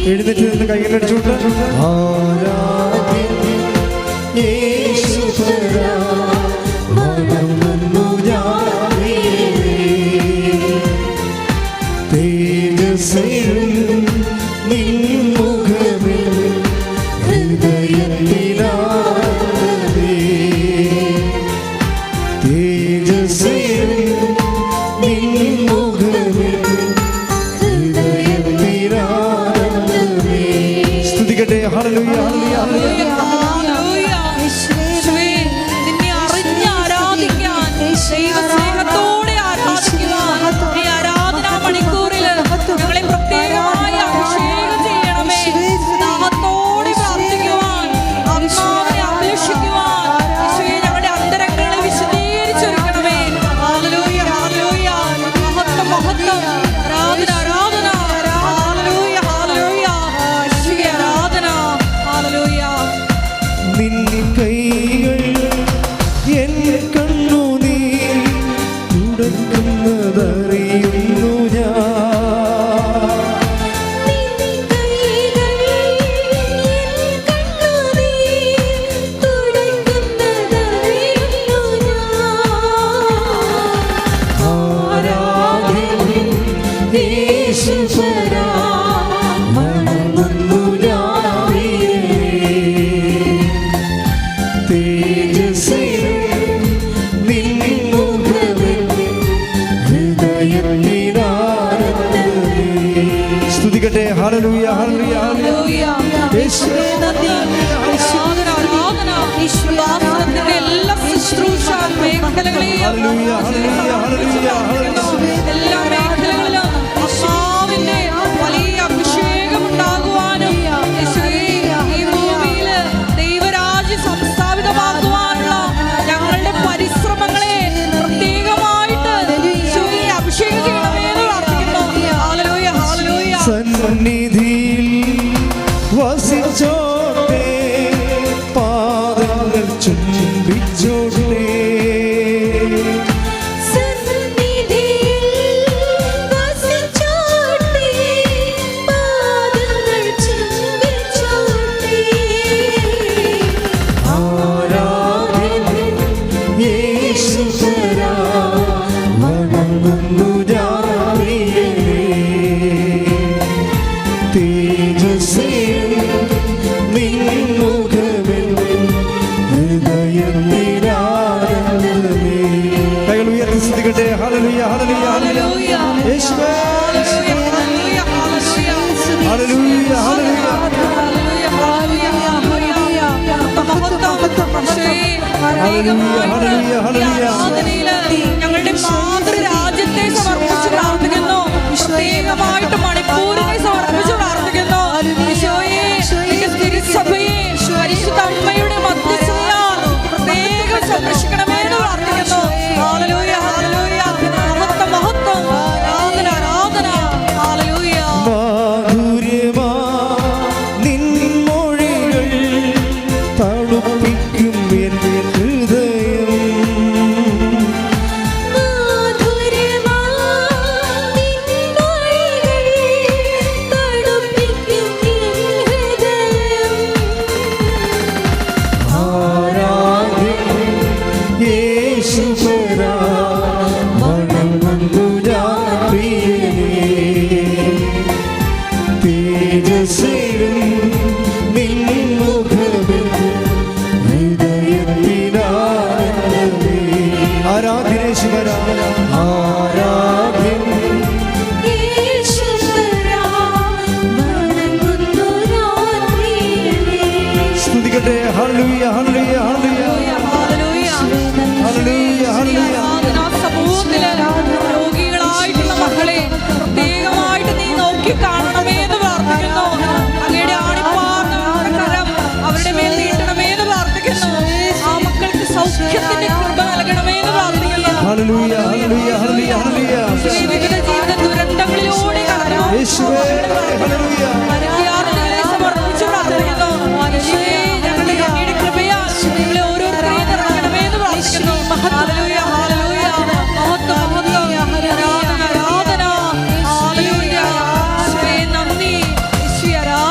എഴുന്നേറ്റ് നിന്ന് കൈകളടിച്ചുകൊണ്ട് സ്തുതിക്കട്ടെ. ഹല്ലേലൂയ ഹല്ലേലൂയ ഹല്ലേലൂയ. യേശുവേ നന്ദി. എല്ലാ ശുശ്രൂഷ മേഖലകളെയും ഹല്ലേലൂയ ഹല്ലേലൂയ ഹല്ലേലൂയ എല്ലാ മേഖലകളിലും ആത്മാവിന്റെ വലിയ അഭിഷേകം ഉണ്ടാകുവാനും ഈ ഭൂമിയിൽ ദൈവരാജ്യം സംസ്ഥാപിതമാക്കുവാനുള്ള ഞങ്ങളുടെ പരിശ്രമങ്ങളെ പ്രത്യേകമായിട്ട് അഭിഷേകം ചെയ്യണമെന്ന് പ്രാർത്ഥിക്കുന്നു. ഹല്ലേലൂയ ഹല്ലേലൂയ. സന്നിധിയിൽ വസിച്ചോട്ടെ, പാദങ്ങൾ ചുംബിച്ചോട്ടെ, ഞങ്ങളുടെ മാതൃരാജ്യത്തെ സമർപ്പിച്ച് പ്രാർത്ഥിക്കുന്നു. പ്രത്യേകമായിട്ട് മണിപ്പൂരിനെ സമർപ്പിച്ച് പ്രാർത്ഥിക്കുന്നു. തിരുസഭയെ പരിശുദ്ധ അമ്മയുടെ മധ്യസ്ഥതയാൽ പ്രത്യേകം സംരക്ഷിക്കണമെന്ന് പ്രാർത്ഥിക്കുന്നു. ഹല്ലേലൂയ ഹല്ലേലൂയ. മഹത്വം മഹത്വം. ആരാധന ആരാധന. ഹല്ലേലൂയ. മാധുര്യമാ നിൻ മൊഴികൾ തണുപ്പിക്കും രോഗികളായിട്ടുള്ള മക്കളെ പ്രത്യേകമായിട്ട് നീ നോക്കി കാണണമേ എന്ന് പ്രാർത്ഥിക്കുന്നു. അങ്ങയുടെ ആണിപ്പാർന്ന കരം അവരുടെ മേൽ നീട്ടണമേന്ന് പ്രാർത്ഥിക്കുന്നു. ആ മക്കൾക്ക് സൗഖ്യത്തിന്റെ കൃപ നൽകണമേ എന്ന് പ്രാർത്ഥിക്കുന്നു. ഹല്ലേലൂയ ഹല്ലേലൂയ ഹല്ലേലൂയ ഹല്ലേലൂയ. ജീവിത ദുരന്തങ്ങളിലൂടെ കടന്നു യേശുവേ ഹല്ലേലൂയ. വിദ്യാർത്ഥികളെ സമർപ്പിച്ച് പ്രാർത്ഥിക്കുന്നു. ഞങ്ങളുടെ അങ്ങയുടെ കൃപയാൽ നിങ്ങളെ ഓരോരുത്തരെയും നിറയ്ക്കണമേ എന്ന് പ്രാർത്ഥിക്കുന്നു. ഹല്ലേലൂയ ഹല്ലേലൂയ. മഹത്വം മഹത്വം. ആരാധന ആരാധന. ഹല്ലേലൂയ. യേശുവേ നന്ദി. യേശുവേ ആരാധന.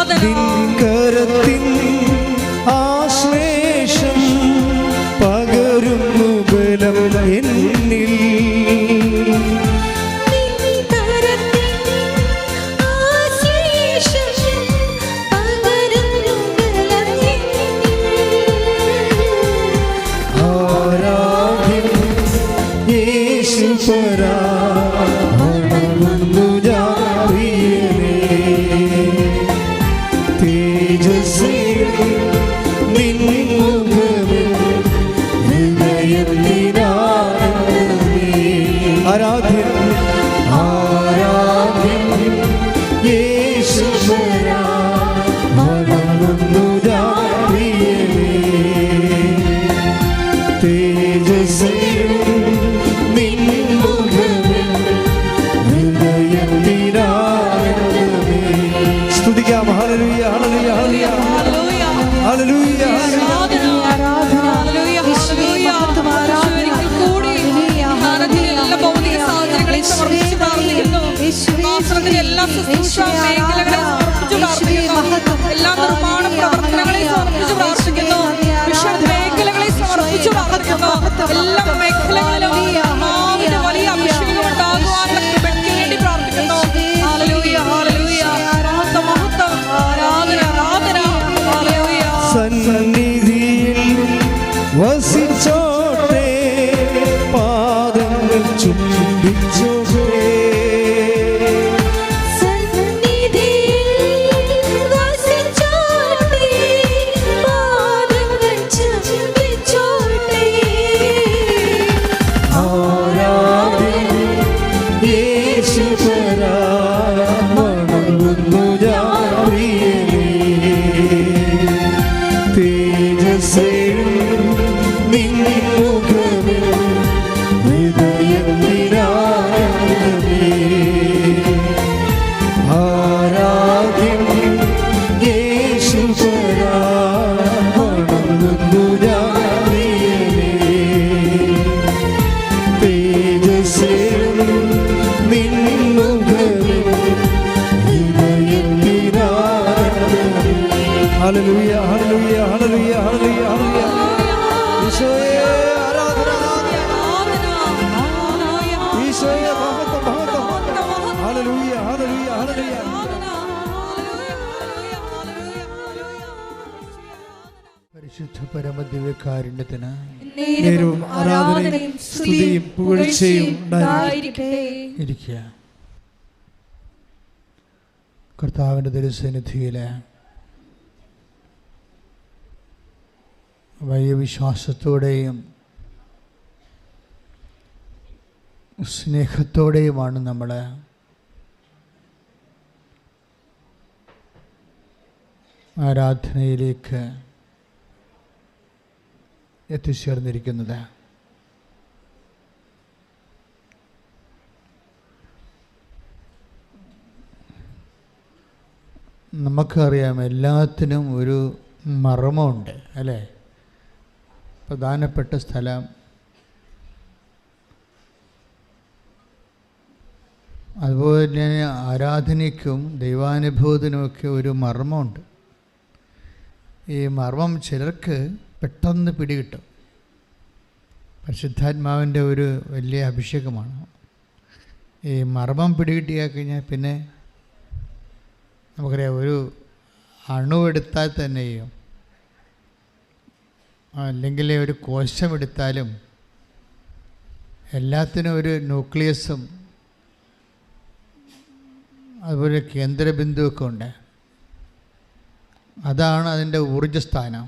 ദൈവവചനത്തിന്റെ എല്ലാ ശുശ്രൂഷ മേഖലകളെ സമർപ്പിച്ചു പ്രാർത്ഥിക്കുന്നു. എല്ലാ നിർമ്മാണ പ്രവർത്തനങ്ങളെ സമർപ്പിച്ചു പ്രാർത്ഥിക്കുന്നു. മിഷൻ മേഖലകളെ സമർപ്പിച്ചു പ്രാർത്ഥിക്കുന്നു. എല്ലാ മേഖലകളിലും ആത്മാവിന്റെ വലിയ അഭിഷേകം ഉണ്ടാകുവാനുള്ള കൃപയ്ക്ക് വേണ്ടി പ്രാർത്ഥിക്കുന്നു. ഹല്ലേലൂയ, ഹല്ലേലൂയ. മഹത്വം, മഹത്വം. ആരാധന, ആരാധന. ഹല്ലേലൂയ. സന്നിധിയിൽ വസിച്ചോട്ടെ, പാദങ്ങൾ ചുംബിച്ചോട്ടെ. ഹല്ലേലൂയ, ഹല്ലേലൂയ, ഹല്ലേലൂയ, ഹല്ലേലൂയ, ഹല്ലേലൂയ. ഈശോയെ ആരാധന, ഈശോയെ മഹത്വം, മഹത്വം. ഹല്ലേലൂയ, ഹല്ലേലൂയ, ഹല്ലേലൂയ. പരിശുദ്ധ പരമദിവ്യകാരുണ്യത്തിന് നേരവും ആരാധനയും സ്തുതിയും പുകഴ്ചയും ഉണ്ടായിരിക്കട്ടെ. ഇരിക്കുക. കർത്താവിൻ്റെ തിരുസന്നിധിയിലെ വലിയ വിശ്വാസത്തോടെയും സ്നേഹത്തോടെയുമാണ് നമ്മൾ ആരാധനയിലേക്ക് എത്തിച്ചേർന്നിരിക്കുന്നത്. നമുക്കറിയാം, എല്ലാത്തിനും ഒരു മർമ്മമുണ്ട് അല്ലേ? പ്രധാനപ്പെട്ട സ്ഥലം, അതുപോലെ തന്നെ ആരാധനയ്ക്കും ദൈവാനുഭവത്തിനുമൊക്കെ ഒരു മർമ്മമുണ്ട്. ഈ മർമ്മം ചിലർക്ക് പെട്ടെന്ന് പിടികിട്ടും. പരിശുദ്ധാത്മാവിൻ്റെ ഒരു വലിയ അഭിഷേകമാണ്. ഈ മർമ്മം പിടികിട്ടിയാൽ കഴിഞ്ഞാൽ പിന്നെ നമുക്കറിയാം, ഒരു അണുവെടുത്താൽ തന്നെയും അല്ലെങ്കിൽ ഒരു കോശമെടുത്താലും എല്ലാത്തിനും ഒരു ന്യൂക്ലിയസും അതുപോലെ കേന്ദ്രബിന്ദുവൊക്കെ ഉണ്ട്. അതാണ് അതിൻ്റെ ഊർജ്ജസ്ഥാനം.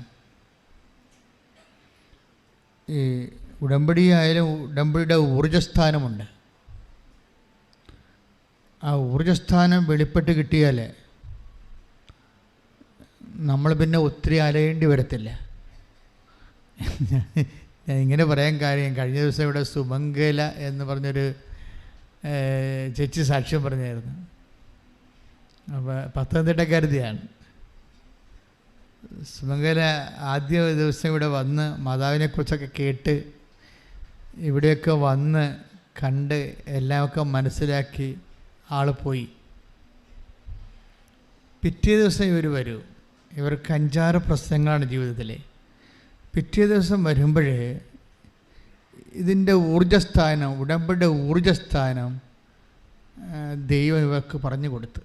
ഈ ഉടമ്പടിയായാലും ഉടമ്പടിയുടെ ഊർജ്ജസ്ഥാനമുണ്ട്. ആ ഊർജ്ജസ്ഥാനം വെളിപ്പെട്ട് കിട്ടിയാൽ നമ്മൾ പിന്നെ ഒത്തിരി അലയേണ്ടി വരത്തില്ല. ഞാൻ ഇങ്ങനെ പറയാൻ കാര്യം, കഴിഞ്ഞ ദിവസം ഇവിടെ സുമംഗല എന്ന് പറഞ്ഞൊരു ചേച്ചി സാക്ഷ്യം പറഞ്ഞായിരുന്നു. അപ്പോൾ പത്തനംതിട്ടക്കാരത്തിയാണ്. സുമംഗല ആദ്യ ദിവസം ഇവിടെ വന്ന് മാതാവിനെക്കുറിച്ചൊക്കെ കേട്ട് ഇവിടെയൊക്കെ വന്ന് കണ്ട് എല്ലാമൊക്കെ മനസ്സിലാക്കി ആൾ പോയി. പിറ്റേ ദിവസം ഇവർ വരൂ. ഇവർക്ക് 5-6 പ്രശ്നങ്ങളാണ് ജീവിതത്തിൽ. പിറ്റേ ദിവസം വരുമ്പോഴേ ഇതിൻ്റെ ഊർജ്ജസ്ഥാനം, ഉടമ്പടിയുടെ ഊർജ്ജസ്ഥാനം ദൈവം ഇവർക്ക് പറഞ്ഞു കൊടുത്തു.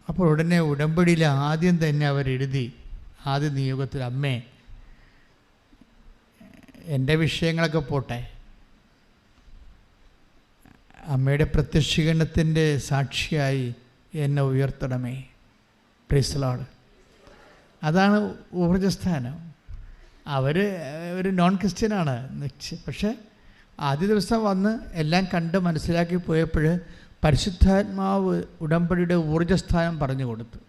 അപ്പോൾ ഉടനെ ഉടമ്പടിയിൽ ആദ്യം തന്നെ അവരെഴുതി, ആദ്യ നിയോഗത്തിൽ, അമ്മേ എൻ്റെ വിഷയങ്ങളൊക്കെ പോട്ടെ, അമ്മയുടെ പ്രത്യക്ഷീകരണത്തിൻ്റെ സാക്ഷിയായി എന്നെ ഉയർത്തണമേ. Price the Lord. അതാണ് ഊർജ്ജസ്ഥാനം. അവർ ഒരു നോൺ ക്രിസ്ത്യനാണ്, പക്ഷേ ആദ്യ ദിവസം വന്ന് എല്ലാം കണ്ട് മനസ്സിലാക്കി പോയപ്പോൾ പരിശുദ്ധാത്മാവ് ഉടമ്പടിയുടെ ഊർജ്ജസ്ഥാനം പറഞ്ഞു കൊടുത്തു.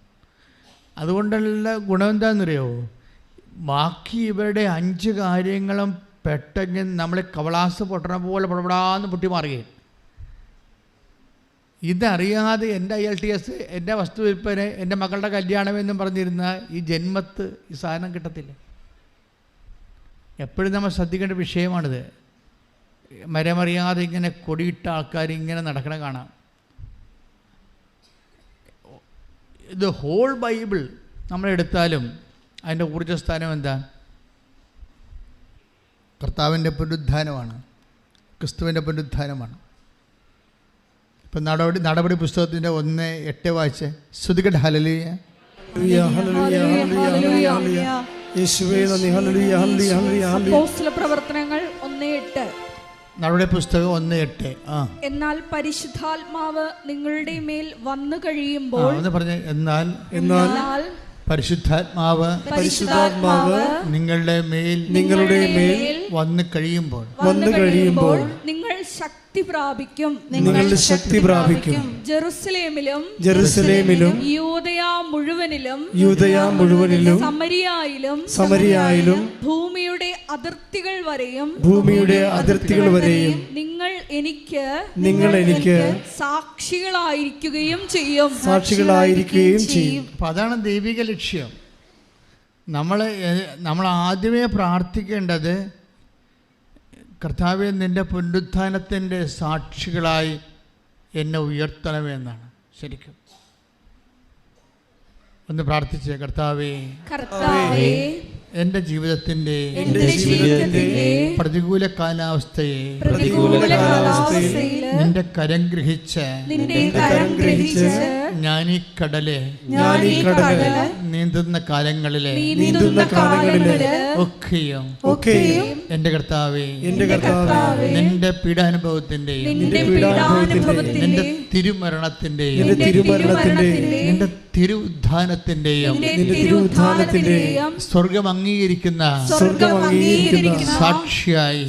അതുകൊണ്ടുള്ള ഗുണം എന്താണെന്നറിയോ? ബാക്കി ഇവരുടെ 5 കാര്യങ്ങളും പെട്ടെന്ന് നമ്മളെ കവളാസ് പൊട്ടണ പോലെ പടപടാന്ന് പൊട്ടി മാറുകയും. ഇതറിയാതെ എൻ്റെ IELTS, എൻ്റെ വസ്തു വിൽപ്പന, എൻ്റെ മക്കളുടെ കല്യാണമെന്നും പറഞ്ഞിരുന്ന ഈ ജന്മത്ത് ഈ സാധനം കിട്ടത്തില്ല. എപ്പോഴും നമ്മൾ ശ്രദ്ധിക്കേണ്ട വിഷയമാണിത്. മരമറിയാതെ ഇങ്ങനെ കൊടിയിട്ട ആൾക്കാർ ഇങ്ങനെ നടക്കണ കാണാം. ഇത് ഹോൾ ബൈബിൾ നമ്മളെടുത്താലും അതിൻ്റെ ഊർജ്ജസ്ഥാനം എന്താ? കർത്താവിൻ്റെ പുനരുദ്ധാനമാണ്, ക്രിസ്തുവിൻ്റെ പുനരുദ്ധാനമാണ്. ഇപ്പം നടപടി പുസ്തകത്തിൻ്റെ 1:8 വായിച്ച് സ്തുതിക്കട്ടെ. ഹല്ലേലൂയ, യേശുവേ നന്ദി, ഹല്ലേലൂയ, ഹല്ലേലൂയ, ഹല്ലേലൂയ. അപ്പോസ്തലപ്രവർത്തനങ്ങൾ 1:8. നടപടി പുസ്തകം 1:8. എന്നാൽ പരിശുദ്ധാത്മാവ് നിങ്ങളുടെ മേൽ വന്നു കഴിയുമ്പോൾ, എന്നാൽ പരിശുദ്ധാത്മാവ് നിങ്ങളുടെ മേൽ വന്നു കഴിയുമ്പോൾ നിങ്ങൾ ശക്തി പ്രാപിക്കും. ജെറുസലേമിലും യൂദയാ മുഴുവനിലും സമരിയായിലും ഭൂമിയുടെ അതിർത്തികൾ വരെയും നിങ്ങൾ എനിക്ക് സാക്ഷികളായിരിക്കുകയും ചെയ്യും. അപ്പം അതാണ് ദൈവിക ലക്ഷ്യം. നമ്മൾ ആദ്യമേ പ്രാർത്ഥിക്കേണ്ടത് കർത്താവേ നിൻ്റെ പുനരുത്ഥാനത്തിൻ്റെ സാക്ഷികളായി എന്നെ ഉയർത്തണമെന്നാണ്. ശരിക്കും ഒന്ന് പ്രാർത്ഥിച്ചേ, കർത്താവേ എൻ്റെ ജീവിതത്തിൻ്റെ പ്രതികൂല കാലാവസ്ഥയെ നിന്റെ കരം ഗ്രഹിച്ച് ഞാനീ കടല് നീന്തുന്ന കാലങ്ങളിലെ ഒക്കെയും എൻ്റെ കർത്താവേ നിന്റെ പീഡാനുഭവത്തിൻ്റെയും നിന്റെ തിരുമരണത്തിൻ്റെയും നിന്റെ തിരുഉദ്ധാനത്തിൻ്റെയും സ്വർഗം അംഗീകരിക്കുന്ന സാക്ഷിയായി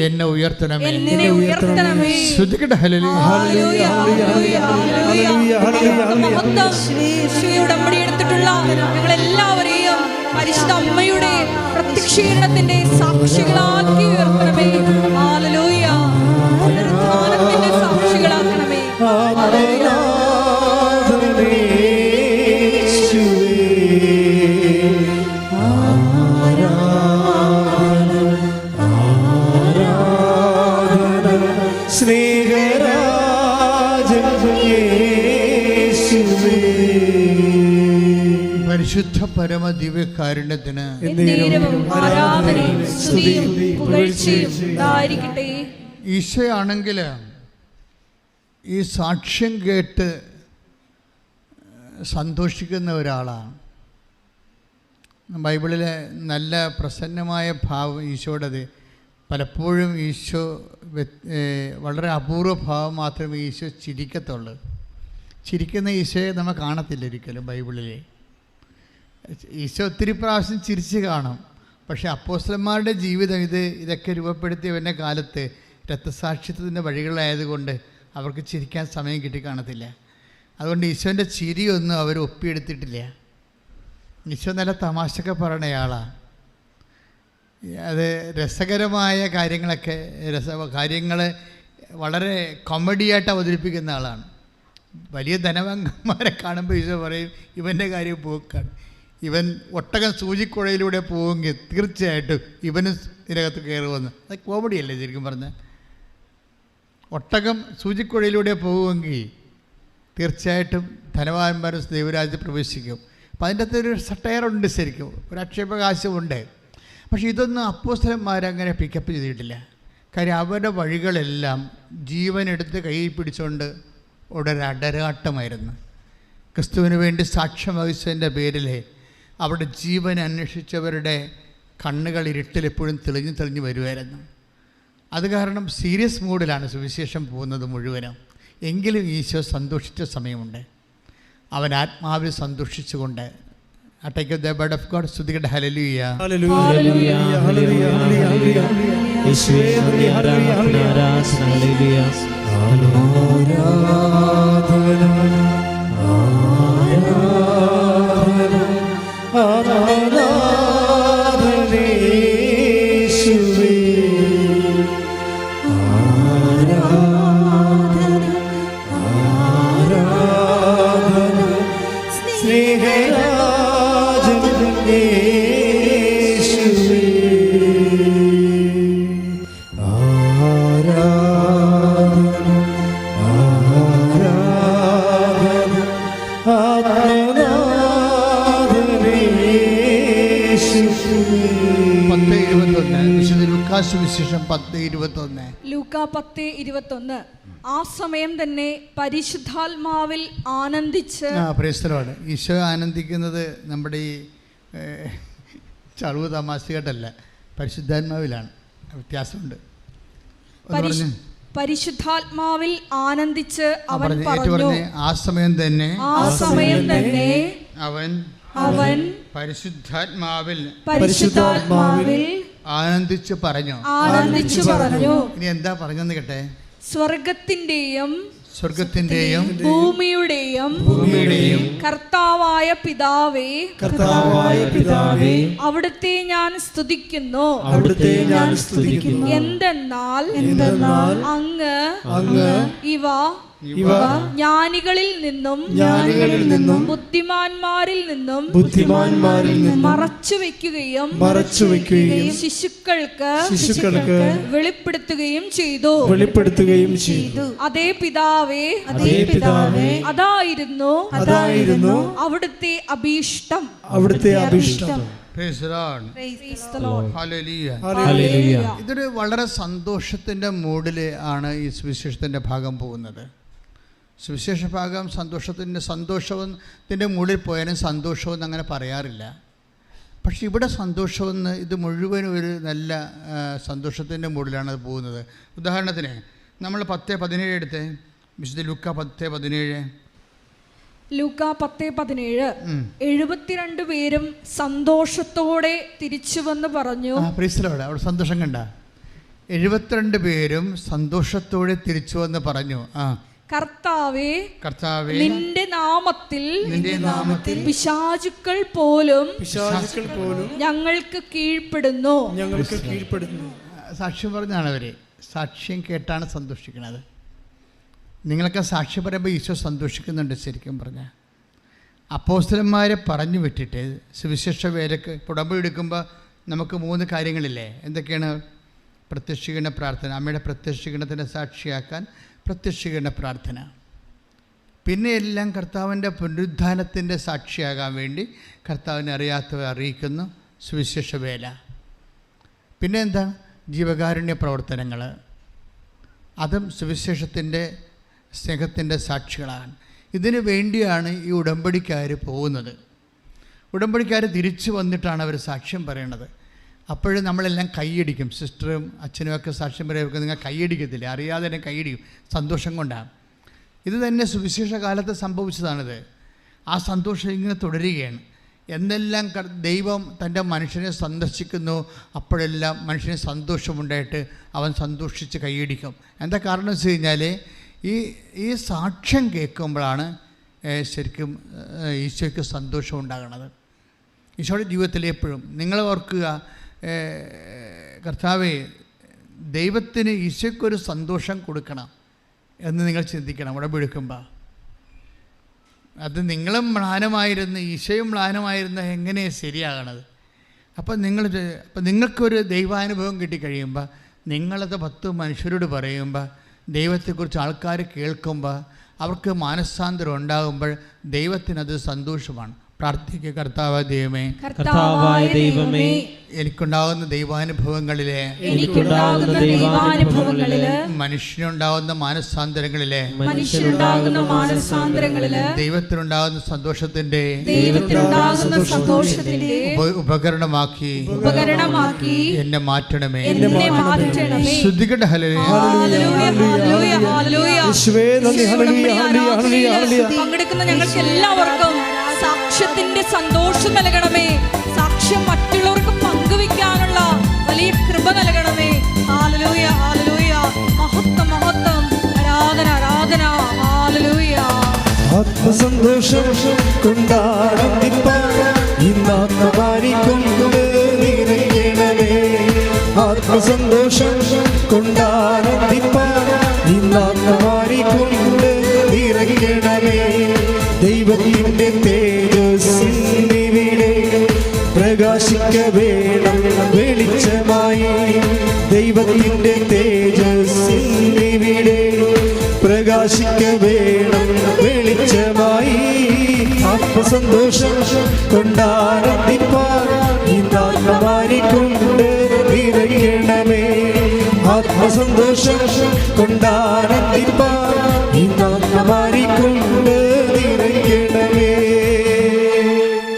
എന്നെ ഉയർത്തണമേ. ശ്രുതിക്കട്ടെ. ഹല്ലേലൂയ, ഉടമ്പടിയെടുത്തിട്ടുള്ള ഞങ്ങളെല്ലാവരെയും പരിശുദ്ധ അമ്മയുടെ പ്രത്യക്ഷീകരണത്തിന്റെ സാക്ഷികളാക്കി ഉയർത്തണമേ. ഹല്ലേലൂയ, പുനരുത്ഥാനത്തിന്റെ സാക്ഷികളാക്കണമേ. പരിശുദ്ധ പരമ ദിവ്യകാരുണ്യത്തിന് ഈശോയാണെങ്കിൽ ഈ സാക്ഷ്യം കേട്ട് സന്തോഷിക്കുന്ന ഒരാളാണ്. ബൈബിളിലെ നല്ല പ്രസന്നമായ ഭാവം ഈശോയുടേത്. പലപ്പോഴും ഈശോ വളരെ അപൂർവ ഭാവം മാത്രമേ ഈശോ ചിരിക്കത്തുള്ളൂ. ചിരിക്കുന്ന ഈശോയെ നമ്മൾ കാണത്തില്ല ഒരിക്കലും ബൈബിളിൽ. ഈശോ ഒത്തിരി പ്രാവശ്യം ചിരിച്ച് കാണും. പക്ഷേ അപ്പോസ്തലന്മാരുടെ ജീവിതം ഇതൊക്കെ രൂപപ്പെടുത്തിയവൻ്റെ കാലത്ത് രക്തസാക്ഷിത്വത്തിൻ്റെ വഴികളായതുകൊണ്ട് അവർക്ക് ചിരിക്കാൻ സമയം കിട്ടി കാണത്തില്ല. അതുകൊണ്ട് ഈശോൻ്റെ ചിരിയൊന്നും അവർ ഒപ്പിയെടുത്തിട്ടില്ല. ഈശോ നല്ല തമാശയൊക്കെ പറയണയാളാണ്. അത് രസകരമായ കാര്യങ്ങളൊക്കെ കാര്യങ്ങൾ വളരെ കോമഡിയായിട്ട് അവതരിപ്പിക്കുന്ന ആളാണ്. വലിയ ധനവാന്മാരെ കാണുമ്പോൾ ഈശോ പറയും ഇവൻ്റെ കാര്യം പോക്കാണ്. ഇവൻ ഒട്ടകം സൂചിക്കുഴയിലൂടെ പോവുമെങ്കിൽ തീർച്ചയായിട്ടും ഇവനും ഇതിനകത്ത് കയറുമെന്ന്. അത് കോമഡിയല്ലേ ശരിക്കും പറഞ്ഞാൽ. ഒട്ടകം സൂചിക്കുഴയിലൂടെ പോകുമെങ്കിൽ തീർച്ചയായിട്ടും ധനവാന്മാരും ദൈവരാജ്യത്തിൽ പ്രവേശിക്കും. അപ്പം അതിൻ്റെ അകത്തൊരു സട്ടയറുണ്ട്, ശരിക്കും ഒരു ആക്ഷേപകാശമുണ്ട്. പക്ഷേ ഇതൊന്നും അപ്പോസ്തലന്മാരങ്ങനെ പിക്കപ്പ് ചെയ്തിട്ടില്ല. കാര്യം അവരുടെ വഴികളെല്ലാം ജീവനെടുത്ത് കയ്യിൽ പിടിച്ചുകൊണ്ട് ഒരടരാട്ടമായിരുന്നു. ക്രിസ്തുവിന് വേണ്ടി സാക്ഷ്യം വഹിച്ചതിൻ്റെ പേരിൽ അവിടെ ജീവൻ അന്വേഷിച്ചവരുടെ കണ്ണുകൾ ഇരുട്ടിലെപ്പോഴും തെളിഞ്ഞു വരുമായിരുന്നു. അത് കാരണം സീരിയസ് മൂഡിലാണ് സുവിശേഷം പോകുന്നത് മുഴുവനും. എങ്കിലും ഈശോ സന്തോഷിച്ച സമയമുണ്ട്. അവൻ ആത്മാവിൽ സന്തോഷിച്ചുകൊണ്ട് take the word of God. സ്തുതിക്കട്ടെ. ഹല്ലേലൂയ, ഹല്ലേലൂയ, ഹല്ലേലൂയ, ഹല്ലേലൂയ, ഹല്ലേലൂയ. യേശുവേ നന്ദി, ഹല്ലേലൂയ, ഹല്ലേലൂയ. സുവിശേഷം 10:21. ലൂക്ക 10:21. ആ സമയം തന്നെ പരിശുദ്ധാത്മാവിൽ ആനന്ദിച്ച്. Praise the Lord. ഈശോ ആനന്ദിക്കുന്നത് നമ്മുടെ ഈ ചളുവ് തമാശ കേട്ടല്ല, പരിശുദ്ധാത്മാവിലാണ്. വ്യത്യാസമുണ്ട്. പരിശുദ്ധാത്മാവിൽ ആനന്ദിച്ച് അവൻ പറഞ്ഞു, ആ സമയം തന്നെ അവൻ പരിശുദ്ധാത്മാവിൽ ആനന്ദിച്ചു പറഞ്ഞു. ഇനി എന്താ പറഞ്ഞെന്ന് കേട്ടെ. സ്വർഗത്തിന്റെയും ഭൂമിയുടെയും കർത്താവായ പിതാവേ, അവിടുത്തെ ഞാൻ സ്തുതിക്കുന്നു. എന്തെന്നാൽ അങ്ങ് ഇവ ജ്ഞാനികളിൽ നിന്നും ബുദ്ധിമാന്മാരിൽ നിന്നും മറച്ചു വെക്കുകയും ശിശുക്കൾക്ക് വെളിപ്പെടുത്തുകയും ചെയ്തു. അതേ പിതാവേ, അതായിരുന്നു അവിടുത്തെ അഭീഷ്ടം. ഇതൊരു വളരെ സന്തോഷത്തിന്റെ മൂഡില് ആണ് ഈ സുവിശേഷത്തിന്റെ ഭാഗം പോകുന്നത്. സുവിശേഷ ഭാഗം സന്തോഷത്തിൻ്റെ മൂഡിൽ പോയാലും സന്തോഷമെന്ന് അങ്ങനെ പറയാറില്ല. പക്ഷെ ഇവിടെ സന്തോഷമെന്ന് ഇത് മുഴുവൻ ഒരു നല്ല സന്തോഷത്തിൻ്റെ മൂഡിലാണ് അത് പോകുന്നത്. ഉദാഹരണത്തിന് നമ്മൾ 10:17 എടുത്ത് വിശുദ്ധ ലൂക്ക 10:17. ലൂക്ക 10:17. 72 പേരും സന്തോഷത്തോടെ തിരിച്ചു വന്ന് പറഞ്ഞു. അവിടെ സന്തോഷം കണ്ട. 72 പേരും സന്തോഷത്തോടെ തിരിച്ചു വന്ന് പറഞ്ഞു, കർത്താവേ, നിന്റെ നാമത്തിൽ പിശാചുക്കൾ പോലും ഞങ്ങൾക്ക് കീഴ്പ്പെടുന്നു. സാക്ഷ്യം പറഞ്ഞാണ് അവര്. സാക്ഷ്യം കേട്ടാണ് സന്തോഷിക്കുന്നത്. നിങ്ങളൊക്കെ സാക്ഷ്യം പറയുമ്പോൾ ഈശോ സന്തോഷിക്കുന്നുണ്ട്. ശരിക്കും പറഞ്ഞാൽ അപ്പോസ്തലന്മാരെ പറഞ്ഞു വിട്ടിട്ട് സുവിശേഷ വേലക്ക് ഉടമ്പടി എടുക്കുമ്പോൾ നമുക്ക് 3 കാര്യങ്ങളില്ലേ? എന്തൊക്കെയാണ്? പ്രത്യക്ഷീകരണ പ്രാർത്ഥന, അമ്മയുടെ പ്രത്യക്ഷീകരണത്തിൻ്റെ സാക്ഷിയാക്കാൻ പ്രത്യക്ഷീകരണ പ്രാർത്ഥന, പിന്നെ എല്ലാം കർത്താവിൻ്റെ പുനരുദ്ധാനത്തിൻ്റെ സാക്ഷിയാകാൻ വേണ്ടി കർത്താവിനെ അറിയാത്തവരെ അറിയിക്കുന്നു സുവിശേഷ വേല. പിന്നെ എന്താ? ജീവകാരുണ്യ പ്രവർത്തനങ്ങൾ. അതും സുവിശേഷത്തിൻ്റെ സ്നേഹത്തിൻ്റെ സാക്ഷികളാണ്. ഇതിനു വേണ്ടിയാണ് ഈ ഉടമ്പടിക്കാർ പോകുന്നത്. ഉടമ്പടിക്കാർ തിരിച്ചു വന്നിട്ടാണ് അവർ സാക്ഷ്യം പറയണത്. അപ്പോഴും നമ്മളെല്ലാം കൈയടിക്കും. സിസ്റ്ററും അച്ഛനും ഒക്കെ സാക്ഷ്യം പറയുമ്പോൾ നിങ്ങൾ കൈയടിക്കത്തില്ല, അറിയാതെ തന്നെ കൈയടിക്കും, സന്തോഷം കൊണ്ടാണ്. ഇത് തന്നെ സുവിശേഷ കാലത്ത് സംഭവിച്ചതാണിത്. ആ സന്തോഷം ഇങ്ങനെ തുടരുകയാണ്. എന്നെല്ലാം ദൈവം തൻ്റെ മനുഷ്യനെ സന്ദർശിക്കുന്നു, അപ്പോഴെല്ലാം മനുഷ്യന് സന്തോഷമുണ്ടായിട്ട് അവൻ സന്തോഷിച്ച് കൈയടിക്കും. എന്താ കാരണം വെച്ച് കഴിഞ്ഞാൽ ഈ സാക്ഷ്യം കേൾക്കുമ്പോഴാണ് ശരിക്കും ഈശോയ്ക്ക് സന്തോഷം ഉണ്ടാകുന്നത്. ഈശോയുടെ ജീവിതത്തിൽ എപ്പോഴും നിങ്ങൾ ഓർക്കുക, കർത്താവേ, ദൈവത്തിന് ഈശോയ്ക്കൊരു സന്തോഷം കൊടുക്കണം എന്ന് നിങ്ങൾ ചിന്തിക്കണം. ഉടമ്പടി എടുക്കുമ്പോൾ അത് നിങ്ങളും മ്ലാനമായിരുന്നു, ഈശോയും മ്ലാനമായിരുന്ന എങ്ങനെയാണ് ശരിയാകണത്? അപ്പം നിങ്ങൾക്കൊരു ദൈവാനുഭവം കിട്ടിക്കഴിയുമ്പോൾ നിങ്ങളത് 10 മനുഷ്യരോട് പറയുമ്പോൾ ദൈവത്തെക്കുറിച്ച് ആൾക്കാർ കേൾക്കുമ്പോൾ അവർക്ക് മാനസാന്തരം ഉണ്ടാകുമ്പോൾ ദൈവത്തിനത് സന്തോഷമാണ്. പ്രാർത്ഥിക്കുക, കർത്താവായ ദൈവമേ, എനിക്കുണ്ടാകുന്ന ദൈവാനുഭവങ്ങളിലെ മനുഷ്യനുണ്ടാകുന്ന മാനസാന്തരങ്ങളിലെ ദൈവത്തിനുണ്ടാകുന്ന സന്തോഷത്തിന്റെ ഉപകരണമാക്കി എന്നെ മാറ്റണമേ. ശ്രദ്ധിക്കട്ടെ. പങ്കെടുക്കുന്ന ഞങ്ങൾക്ക് എല്ലാവർക്കും സാക്ഷ്യത്തിന്റെ സന്തോഷം നൽകണമേ. സാക്ഷ്യം മറ്റുള്ളവർക്ക് പങ്കുവെക്കാനുള്ള വലിയ കൃപ നൽകണമേ. ഹല്ലേലൂയ, ഹല്ലേലൂയ. മഹത്വം, മഹത്വം. ആരാധന, ആരാധന. ഹല്ലേലൂയ. ആത്മസന്തോഷം കൊണ്ടാടിപ്പാൻ ആത്മസന്തോഷം കൊണ്ടാടിപ്പാൻ നിറയ്ക്കണമേ. ദൈവത്തിന്റെ തേജസ്സിവിടെ പ്രകാശിക്ക വേണം വെളിച്ചമായി. ദൈവത്തിന്റെ തേജസ്സിവിടെ പ്രകാശിക്ക വേണം വെളിച്ചമായി. ആത്മസന്തോഷം കൊണ്ടാടിപ്പാൻ കൊണ്ട് നിറയ്ക്കണമേ. ആത്മസന്തോഷം കൊണ്ടാനന്ദിപ്പാൻ ഈ നാമമാരിക്കൊണ്ട് നിറയ്ക്കണമേ.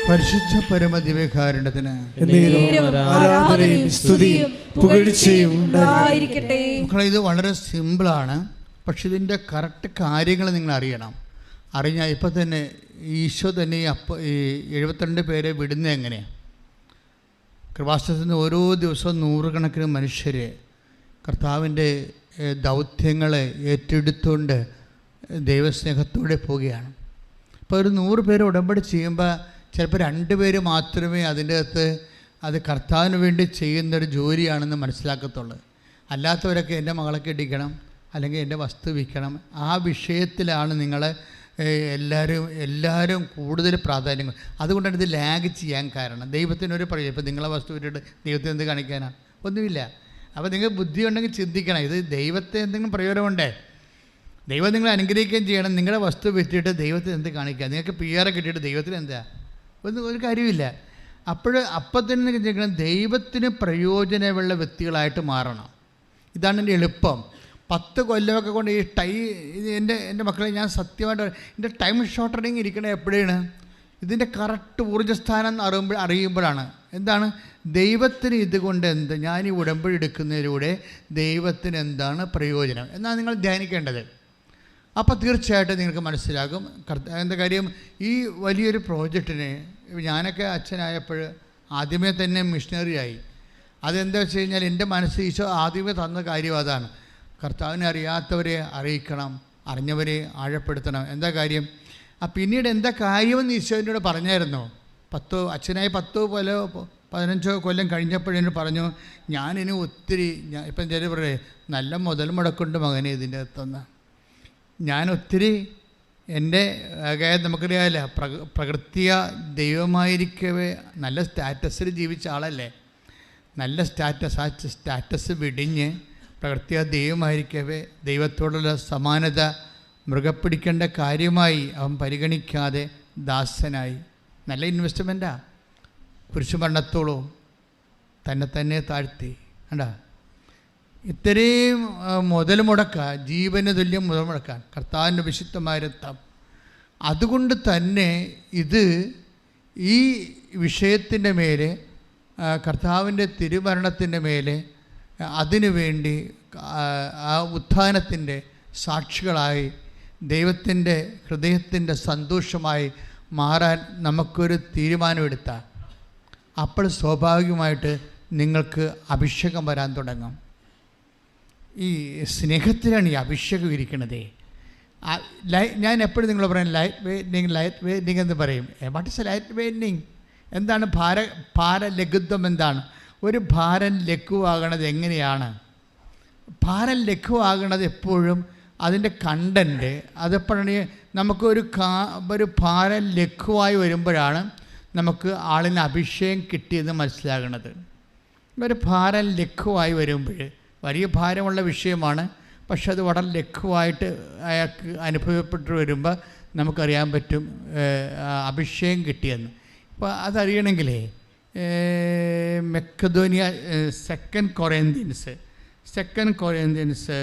പരിശുദ്ധ പരമദിവ്യകാരുണ്യത്തിന് ആരാധനയും സ്തുതിയും പുകഴ്ചയും ഉണ്ടായിരിക്കട്ടെ. മക്കളെ, ഇത് വളരെ സിമ്പിളാണ്. പക്ഷെ ഇതിൻ്റെ കറക്റ്റ് കാര്യങ്ങൾ നിങ്ങൾ അറിഞ്ഞാൽ ഇപ്പം തന്നെ ഈശോ തന്നെ ഈ 72 പേരെ വിടുന്നത് എങ്ങനെയാണ്? കൃപാസനത്തിൽ നിന്ന് ഓരോ ദിവസവും നൂറുകണക്കിന് മനുഷ്യർ കർത്താവിൻ്റെ ദൗത്യങ്ങളെ ഏറ്റെടുത്തുകൊണ്ട് ദൈവസ്നേഹത്തോടെ പോവുകയാണ്. ഇപ്പോൾ ഒരു 100 പേര് ഉടമ്പടി ചെയ്യുമ്പോൾ ചിലപ്പോൾ 2 പേര് മാത്രമേ അതിൻ്റെ അകത്ത് അത് കർത്താവിന് വേണ്ടി ചെയ്യുന്നൊരു ജോലിയാണെന്ന് മനസ്സിലാക്കത്തുള്ളൂ. അല്ലാത്തവരൊക്കെ എൻ്റെ മകളെ കെട്ടിക്കണം, അല്ലെങ്കിൽ എൻ്റെ വസ്തു വിൽക്കണം, ആ വിഷയത്തിലാണ് നിങ്ങൾ എല്ലാവരും കൂടുതൽ പ്രാധാന്യം. അതുകൊണ്ടാണ് ഇത് ലാഗ് ചെയ്യാൻ കാരണം. ദൈവത്തിനൊരു പറയും, ഇപ്പോൾ നിങ്ങളെ വസ്തു വിട്ടിട്ട് ദൈവത്തെ എന്ത് കാണിക്കാനാണ്? ഒന്നുമില്ല. അപ്പോൾ നിങ്ങൾ ബുദ്ധി ഉണ്ടെങ്കിൽ ചിന്തിക്കണം, ഇത് ദൈവത്തെ എന്തെങ്കിലും പ്രയോജനമുണ്ടേ? ദൈവം നിങ്ങളെ അനുഗ്രഹിക്കുകയും ചെയ്യണം. നിങ്ങളുടെ വസ്തു വിറ്റിട്ട് ദൈവത്തിന് എന്ത് കാണിക്കുക? നിങ്ങൾക്ക് PR കിട്ടിയിട്ട് ദൈവത്തിന് എന്താ? ഒരു കാര്യമില്ല. അപ്പം തന്നെ ചിന്തിക്കണം, ദൈവത്തിന് പ്രയോജനമുള്ള വ്യക്തികളായിട്ട് മാറണം. ഇതാണ് എൻ്റെ എളുപ്പം. 10 കൊല്ലമൊക്കെ കൊണ്ട് എൻ്റെ മക്കളെ ഞാൻ സത്യമായിട്ട് എൻ്റെ ടൈം ഷോർട്ടറിങ് ഇരിക്കണേ എപ്പോഴാണ്? ഇതിൻ്റെ കറക്റ്റ് ഊർജ്ജസ്ഥാനം അറിയുമ്പോഴാണ്. എന്താണ് ദൈവത്തിന് ഇതുകൊണ്ട് ഞാൻ ഈ ഉടമ്പടി എടുക്കുന്നതിലൂടെ ദൈവത്തിന് എന്താണ് പ്രയോജനം എന്നാണ് നിങ്ങൾ ധ്യാനിക്കേണ്ടത്. അപ്പോൾ തീർച്ചയായിട്ടും നിങ്ങൾക്ക് മനസ്സിലാകും. എന്താ കാര്യം, ഈ വലിയൊരു പ്രോജക്റ്റിന് ഞാനൊക്കെ അച്ഛനായപ്പോൾ ആദ്യമേ തന്നെ മിഷണറിയായി. അതെന്താ വെച്ച് കഴിഞ്ഞാൽ എൻ്റെ മനസ്സ് ഈശോ ആദ്യമേ തന്ന കാര്യം അതാണ്. കർത്താവിനെ അറിയാത്തവരെ അറിയിക്കണം, അറിഞ്ഞവരെ ആഴപ്പെടുത്തണം. എന്താ കാര്യം? പിന്നീട് എന്താ കാര്യമെന്ന് ഈശോനോട് പറഞ്ഞായിരുന്നു. അച്ഛനായി 10-15 കൊല്ലം കഴിഞ്ഞപ്പോഴെന്നോട് പറഞ്ഞു, ഞാനിനി ഒത്തിരി ഇപ്പം ചില പറയേ നല്ല മുതൽ മുടക്കുണ്ട് മകനെ ഇതിൻ്റെ അകത്തുനിന്ന്. ഞാൻ ഒത്തിരി എൻ്റെ നമുക്കറിയാമല്ല, പ്രകൃതിയ ദൈവമായിരിക്കവേ നല്ല സ്റ്റാറ്റസിൽ ജീവിച്ച ആളല്ലേ. നല്ല സ്റ്റാറ്റസ് വിടിഞ്ഞ് പ്രകൃതിയ ദൈവമായിരിക്കവേ ദൈവത്തോടുള്ള സമാനത മൃഗപ്പിടിക്കേണ്ട കാര്യമായി അവൻ പരിഗണിക്കാതെ ദാസനായി. നല്ല ഇൻവെസ്റ്റ്മെൻറ്റാണ്. കുരിശുമരണത്തോളം തന്നെ താഴ്ത്തി. കണ്ടാ, ഇത്രയും മുതൽ മുടക്കുക, ജീവന് തുല്യം മുതൽ മുടക്കാൻ കർത്താവിൻ്റെ വിശുദ്ധമായ രക്തം. അതുകൊണ്ട് തന്നെ ഈ വിഷയത്തിൻ്റെ മേലെ, കർത്താവിൻ്റെ തിരുമരണത്തിൻ്റെ മേലെ, അതിനുവേണ്ടി ആ ഉത്ഥാനത്തിൻ്റെ സാക്ഷികളായി ദൈവത്തിൻ്റെ ഹൃദയത്തിൻ്റെ സന്തോഷമായി മാറാൻ നമുക്കൊരു തീരുമാനമെടുത്താൽ അപ്പോൾ സ്വാഭാവികമായിട്ട് നിങ്ങൾക്ക് അഭിഷേകം വരാൻ തുടങ്ങും. ഈ സ്നേഹത്തിലാണ് ഈ അഭിഷേകം ഇരിക്കുന്നത്. ഞാൻ എപ്പോഴും നിങ്ങൾ പറയും ലൈറ്റ് വെയ്റ്റിംഗ് എന്ന് പറയും. What is light weighting? എന്താണ് ഭാരലഘുത്വം? എന്താണ് ഒരു ഭാരം ലഘുവാകണത്? എങ്ങനെയാണ് ഭാരം ലഘുവാകണത്? എപ്പോഴും അതിൻ്റെ കണ്ടൻറ്റ് അതെപ്പോഴാണ് നമുക്കൊരു ഭാരം ലഘുവായി വരുമ്പോഴാണ് നമുക്ക് ആളിന് അഭിഷേകം കിട്ടിയെന്ന് മനസ്സിലാകണത്. ഒരു ഭാരം ലഘുവായി വരുമ്പോൾ വലിയ ഭാരമുള്ള വിഷയമാണ്, പക്ഷെ അത് വളരെ ലഘുവായിട്ട് അയാൾക്ക് അനുഭവപ്പെട്ടു വരുമ്പോൾ നമുക്കറിയാൻ പറ്റും അഭിഷേകം കിട്ടിയെന്ന്. അപ്പോൾ അതറിയണമെങ്കിലേ മക്കെദോനിയ 2 കൊറിന്ത്യൻസ് 2 കൊറിന്ത്യൻസ്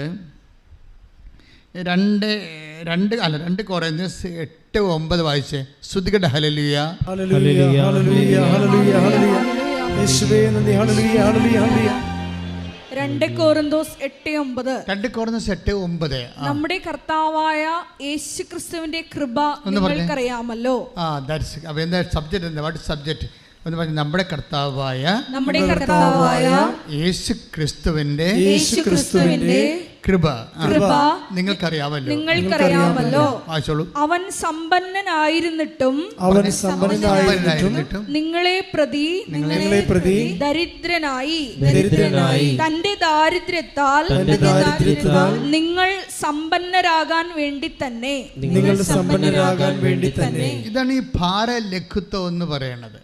8-9 വായിച്ചേ. ശ്രുതികട ഹല്ലേലൂയ ഹല്ലേലൂയ ഹല്ലേലൂയ ഹല്ലേലൂയ ഹല്ലേലൂയ. യേശുവേ നന്ദി. ഹല്ലേലൂയ ഹല്ലേലൂയ ഹല്ലേലൂയ. 2 കൊരിന്തോസ് 8:9 നമ്മുടെ കർത്താവായ യേശുക്രിസ്തുവിന്റെ കൃപ നിങ്ങൾക്കറിയാമല്ലോ. എന്താ സബ്ജക്റ്റ്? എന്താ വാട്ട് സബ്ജക്റ്റ് എന്ന് പറഞ്ഞാൽ നമ്മുടെ കർത്താവായ യേശുക്രിസ്തുവിന്റെ കൃപ നിങ്ങൾക്കറിയാമല്ലോ. അവൻ സമ്പന്നനായിരുന്നിട്ടും നിങ്ങളെ പ്രതി ദരിദ്രനായി തന്റെ ദാരിദ്ര്യത്താൽ നിങ്ങൾ സമ്പന്നരാകാൻ വേണ്ടി തന്നെ. ഇതാണ് ഈ ഭാരലഘുത്വം എന്ന് പറയുന്നത്.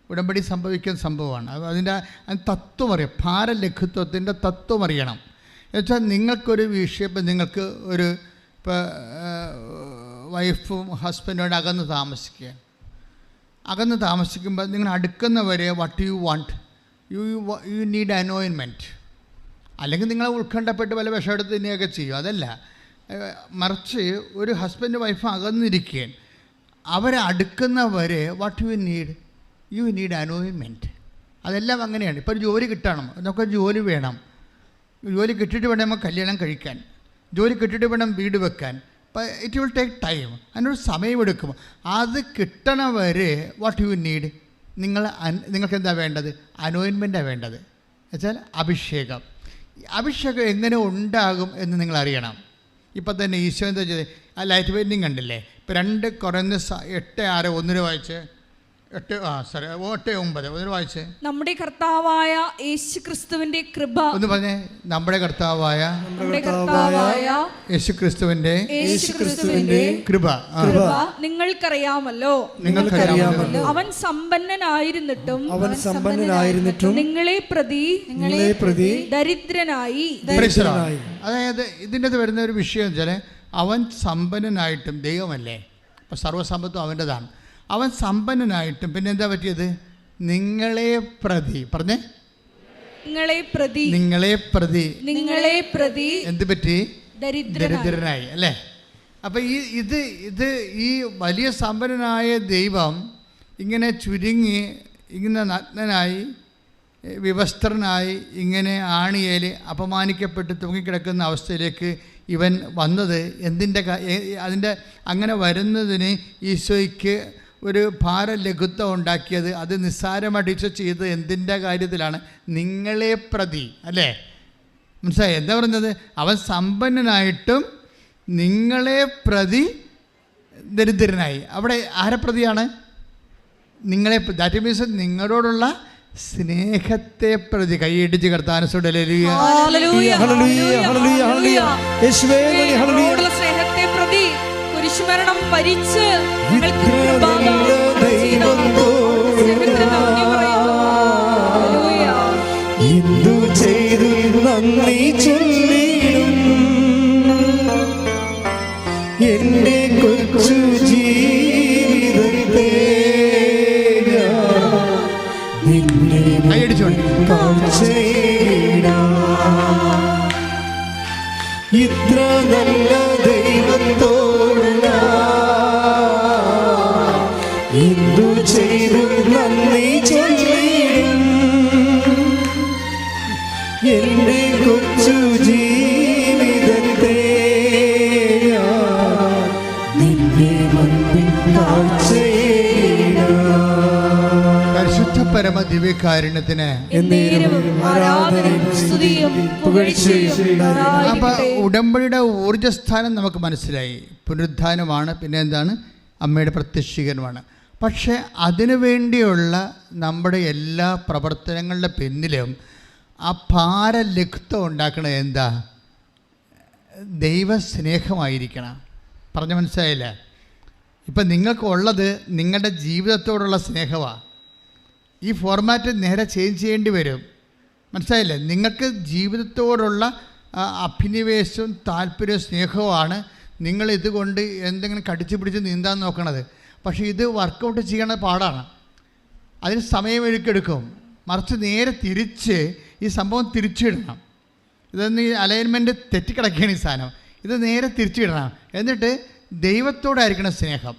ഉടമ്പടി സംഭവിക്കുന്ന സംഭവമാണ്. അതിൻ്റെ തത്വം അറിയാം. ഭാരലഘുത്വത്തിൻ്റെ തത്വം അറിയണം. എന്നുവെച്ചാൽ നിങ്ങൾക്കൊരു വിഷയം, ഇപ്പം നിങ്ങൾക്ക് ഇപ്പോൾ വൈഫും ഹസ്ബൻഡോട് അകന്ന് താമസിക്കുമ്പോൾ നിങ്ങൾ അടുക്കുന്നവരെ what you want, you need anointment. അല്ലെങ്കിൽ നിങ്ങൾ ഉത്കണ്ഠപ്പെട്ട് പല വിഷം എടുത്ത് തന്നെയൊക്കെ ചെയ്യും. അതല്ല, മറിച്ച് ഒരു ഹസ്ബൻഡ് വൈഫ് അകന്നിരിക്കുകയും അവരെ അടുക്കുന്നവരെ വാട്ട് യു നീഡ് അനോയിൻമെൻറ്റ്. അതെല്ലാം അങ്ങനെയാണ്. ഇപ്പോൾ ഒരു ജോലി കിട്ടണം, നമുക്ക് ജോലി വേണം, ജോലി കിട്ടിയിട്ട് വേണം നമുക്ക് കല്യാണം കഴിക്കാൻ, ജോലി കിട്ടിയിട്ട് വേണം വീട് വെക്കാൻ. അപ്പോൾ ഇറ്റ് വിൽ ടേക്ക് ടൈം, അതിനൊരു സമയമെടുക്കും. അത് കിട്ടണവരെ വാട്ട് യു നീഡ്, നിങ്ങൾക്ക് എന്താ വേണ്ടത്? അനോയിൻമെൻറ്റാണ് വേണ്ടത്. എന്നുവെച്ചാൽ അഭിഷേകം. അഭിഷേകം എങ്ങനെ ഉണ്ടാകും എന്ന് നിങ്ങൾ അറിയണം. ഇപ്പം തന്നെ ഈശോ എന്താ ചെയ്തത്? ആ ലൈറ്റ് വെയിറ്റിംഗ് കണ്ടില്ലേ? ഇപ്പോൾ 2 കൊരിന്ത്യർ 8:6 1 വായിച്ച് 8:9 വായിച്ച്. നമ്മുടെ കർത്താവായ യേശുക്രിസ്തുവിന്റെ കൃപ. ഒന്ന് പറഞ്ഞേ, നമ്മുടെ കർത്താവായ യേശുക്രിസ്തുവിന്റെ കൃപ നിങ്ങൾക്കറിയാമല്ലോ. അവൻ സമ്പന്നനായിരുന്നിട്ടും നിങ്ങളെ പ്രതി ദരിദ്രനായി. അതായത് ഇതിൻ്റെ വരുന്ന ഒരു വിഷയം വെച്ചാൽ അവൻ സമ്പന്നനായിട്ടും, ദൈവമല്ലേ, അപ്പം സർവ്വസമ്പത്തും അവൻ്റെതാണ്. അവൻ സമ്പന്നനായിട്ടും പിന്നെ എന്താ പറ്റിയത്? നിങ്ങളെ പ്രതി എന്ത് പറ്റി? ദരിദ്രനായി. അല്ലേ? അപ്പം ഈ വലിയ സമ്പന്നനായ ദൈവം ഇങ്ങനെ ചുരുങ്ങി, ഇങ്ങനെ നഗ്നനായി, വിവസ്ത്രനായി, ഇങ്ങനെ ആണിയേൽ അപമാനിക്കപ്പെട്ട് തൂങ്ങിക്കിടക്കുന്ന അവസ്ഥയിലേക്ക് ഇവൻ വന്നത് അതിൻ്റെ അങ്ങനെ വരുന്നതിന് ഈശോയ്ക്ക് ഒരു ഭാരലഘുത്വം ഉണ്ടാക്കിയത്, അത് നിസ്സാരമായിട്ട് ഈശോ ചെയ്തത് എന്തിൻ്റെ കാര്യത്തിലാണ്? നിങ്ങളെ പ്രതി. അല്ലേ? മനസ്സിലായി എന്താ പറഞ്ഞത്? അവൻ സമ്പന്നനായിട്ടും നിങ്ങളെ പ്രതി ദരിദ്രനായി. അവിടെ ആരെ പ്രതിയാണ്? നിങ്ങളെ. ദാറ്റ് മീൻസ് നിങ്ങളോടുള്ള സ്നേഹത്തെ പ്രതി. കൈയിടിച്ച് കർത്താനോട് സ്നേഹത്തെ പ്രതി കുരിശുമരണം വരിച്ച് എന്തു ചെയ്തു നന്ദി ചൊല്ലിടും എന്റെ കൊച്ചു ജീവിതത്തെ ഇത്ര നല്ല ദൈവത്തോട് എന്തു ചെയ്തു നന്ദി ചൊല്ലിടും എന്റെ കൊച്ചു ജീവിതത്തെ നിന്റെ മുൻപിൽ പരിശുദ്ധ പരമ ദിവ്യകാരുണ്യത്തിന് അപ്പൊ ഉടമ്പടിയുടെ ഊർജ്ജസ്ഥാനം നമുക്ക് മനസ്സിലായി. പുനരുദ്ധാനമാണ്, പിന്നെ എന്താണ്? അമ്മയുടെ പ്രത്യക്ഷീകരണമാണ്. പക്ഷേ അതിനു വേണ്ടിയുള്ള നമ്മുടെ എല്ലാ പ്രവർത്തനങ്ങളുടെ പിന്നിലും ആ ഭാരലഘുത്വം ഉണ്ടാക്കണത് എന്താ? ദൈവസ്നേഹമായിരിക്കണം. പറഞ്ഞ മനസ്സിലായില്ല? ഇപ്പം നിങ്ങൾക്കുള്ളത് നിങ്ങളുടെ ജീവിതത്തോടുള്ള സ്നേഹമാണ്. ഈ ഫോർമാറ്റ് നേരെ ചേഞ്ച് ചെയ്യേണ്ടി വരും. മനസ്സിലായില്ലേ? നിങ്ങൾക്ക് ജീവിതത്തോടുള്ള അഭിനിവേശവും താല്പര്യവും സ്നേഹവുമാണ് നിങ്ങൾ ഇതുകൊണ്ട് എന്തെങ്കിലും കടിച്ചു പിടിച്ച് നീന്താൻ നോക്കണത്. പക്ഷേ ഇത് വർക്കൗട്ട് ചെയ്യണ പാടാണ്, അതിന് സമയമെടുക്കും. മറിച്ച് നേരെ തിരിച്ച് ഈ സംഭവം തിരിച്ചിടണം. ഇതൊന്ന് ഈ അലൈൻമെൻറ്റ് തെറ്റിക്കിടക്കുകയാണ് ഈ സാധനം. ഇത് നേരെ തിരിച്ചിടണം. എന്നിട്ട് ദൈവത്തോടായിരിക്കണം സ്നേഹം.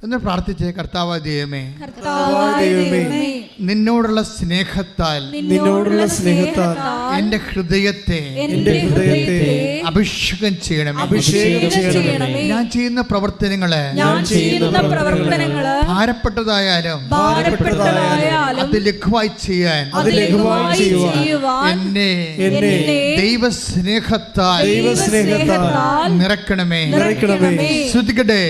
എന്ന് പ്രാർത്ഥിച്ചേ. കർത്താവായ ദൈവമേ, നിന്നോടുള്ള സ്നേഹത്താൽ എൻ്റെ ഹൃദയത്തെ അഭിഷേകം ചെയ്യണമേ. ഞാൻ ചെയ്യുന്ന പ്രവർത്തനങ്ങളെ ഭാരപ്പെട്ടതായാലും അത് ലഘുവായി ചെയ്യാൻ എന്നെ ദൈവസ്നേഹത്താൽ നിറക്കണമേ. ശ്രുതിക്കട്ടെ.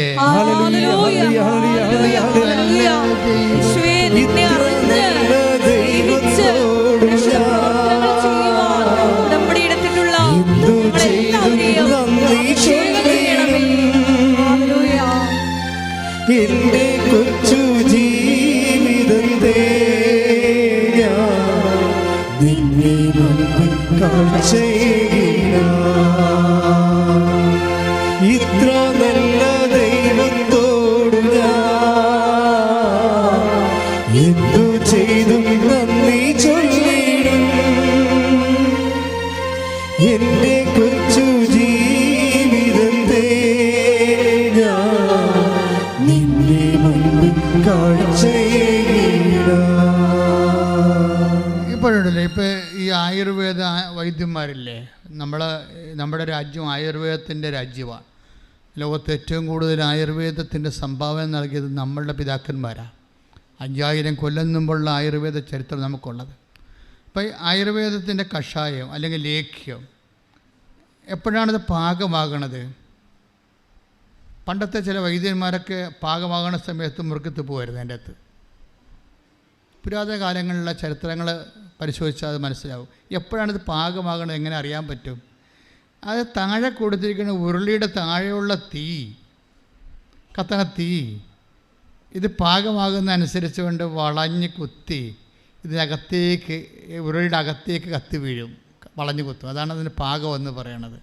എന്റെ കൊച്ചു ജീവിതത്തെ നിന്നെ ഇത്ര നല്ല ദൈവത്തോട് എന്തു ചെയ്തു വൈദ്യന്മാരില്ലേ, നമ്മുടെ രാജ്യം ആയുർവേദത്തിൻ്റെ രാജ്യമാണ്. ലോകത്ത് ഏറ്റവും കൂടുതൽ ആയുർവേദത്തിൻ്റെ സംഭാവന നൽകിയത് നമ്മളുടെ പിതാക്കന്മാരാണ്. 5000 കൊല്ലം മുമ്പുള്ള ആയുർവേദ ചരിത്രം നമുക്കുള്ളത്. അപ്പോൾ ആയുർവേദത്തിൻ്റെ കഷായം അല്ലെങ്കിൽ ലേഖ്യം എപ്പോഴാണിത് പാകമാകണത്? പണ്ടത്തെ ചില വൈദ്യന്മാരൊക്കെ പാകമാകണ സമയത്ത് മുറുക്കത്ത് പോകുമായിരുന്നു. അതിൻ്റെ അകത്ത് പുരാതന കാലങ്ങളിലുള്ള ചരിത്രങ്ങൾ പരിശോധിച്ചാൽ അത് മനസ്സിലാവും. എപ്പോഴാണിത് പാകമാകണത് എങ്ങനെ അറിയാൻ പറ്റും? അത് താഴെ കൊടുത്തിരിക്കുന്ന ഉരുളിയുടെ താഴെയുള്ള തീ, കത്തണ തീ, ഇത് പാകമാകുന്ന അനുസരിച്ച് കൊണ്ട് വളഞ്ഞ് കുത്തി ഇതിനകത്തേക്ക്, ഉരുളിയുടെ അകത്തേക്ക് കത്തി വീഴും, വളഞ്ഞു കുത്തും. അതാണ് അതിന് പാകമെന്ന് പറയണത്.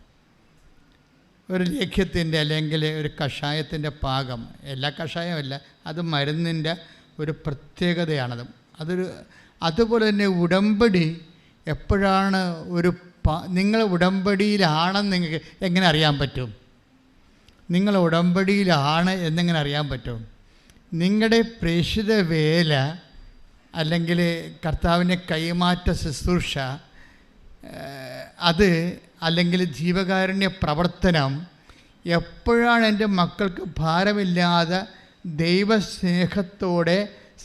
ഒരു ലേഖ്യത്തിൻ്റെ അല്ലെങ്കിൽ ഒരു കഷായത്തിൻ്റെ പാകം, എല്ലാ കഷായമല്ല, അത് മരുന്നിൻ്റെ ഒരു പ്രത്യേകതയാണത്. അതുപോലെ തന്നെ ഉടമ്പടി എപ്പോഴാണ് നിങ്ങൾ ഉടമ്പടിയിലാണെന്ന് നിങ്ങൾക്ക് എങ്ങനെ അറിയാൻ പറ്റും? നിങ്ങൾ ഉടമ്പടിയിലാണ് എന്നെങ്ങനെ അറിയാൻ പറ്റും? നിങ്ങളുടെ പ്രേക്ഷിത വേല അല്ലെങ്കിൽ കർത്താവിൻ്റെ കൈമാറ്റ ശുശ്രൂഷ, അത് അല്ലെങ്കിൽ ജീവകാരുണ്യ പ്രവർത്തനം എപ്പോഴാണ് എൻ്റെ മക്കൾക്ക് ഭാരമില്ലാതെ ദൈവസ്നേഹത്തോടെ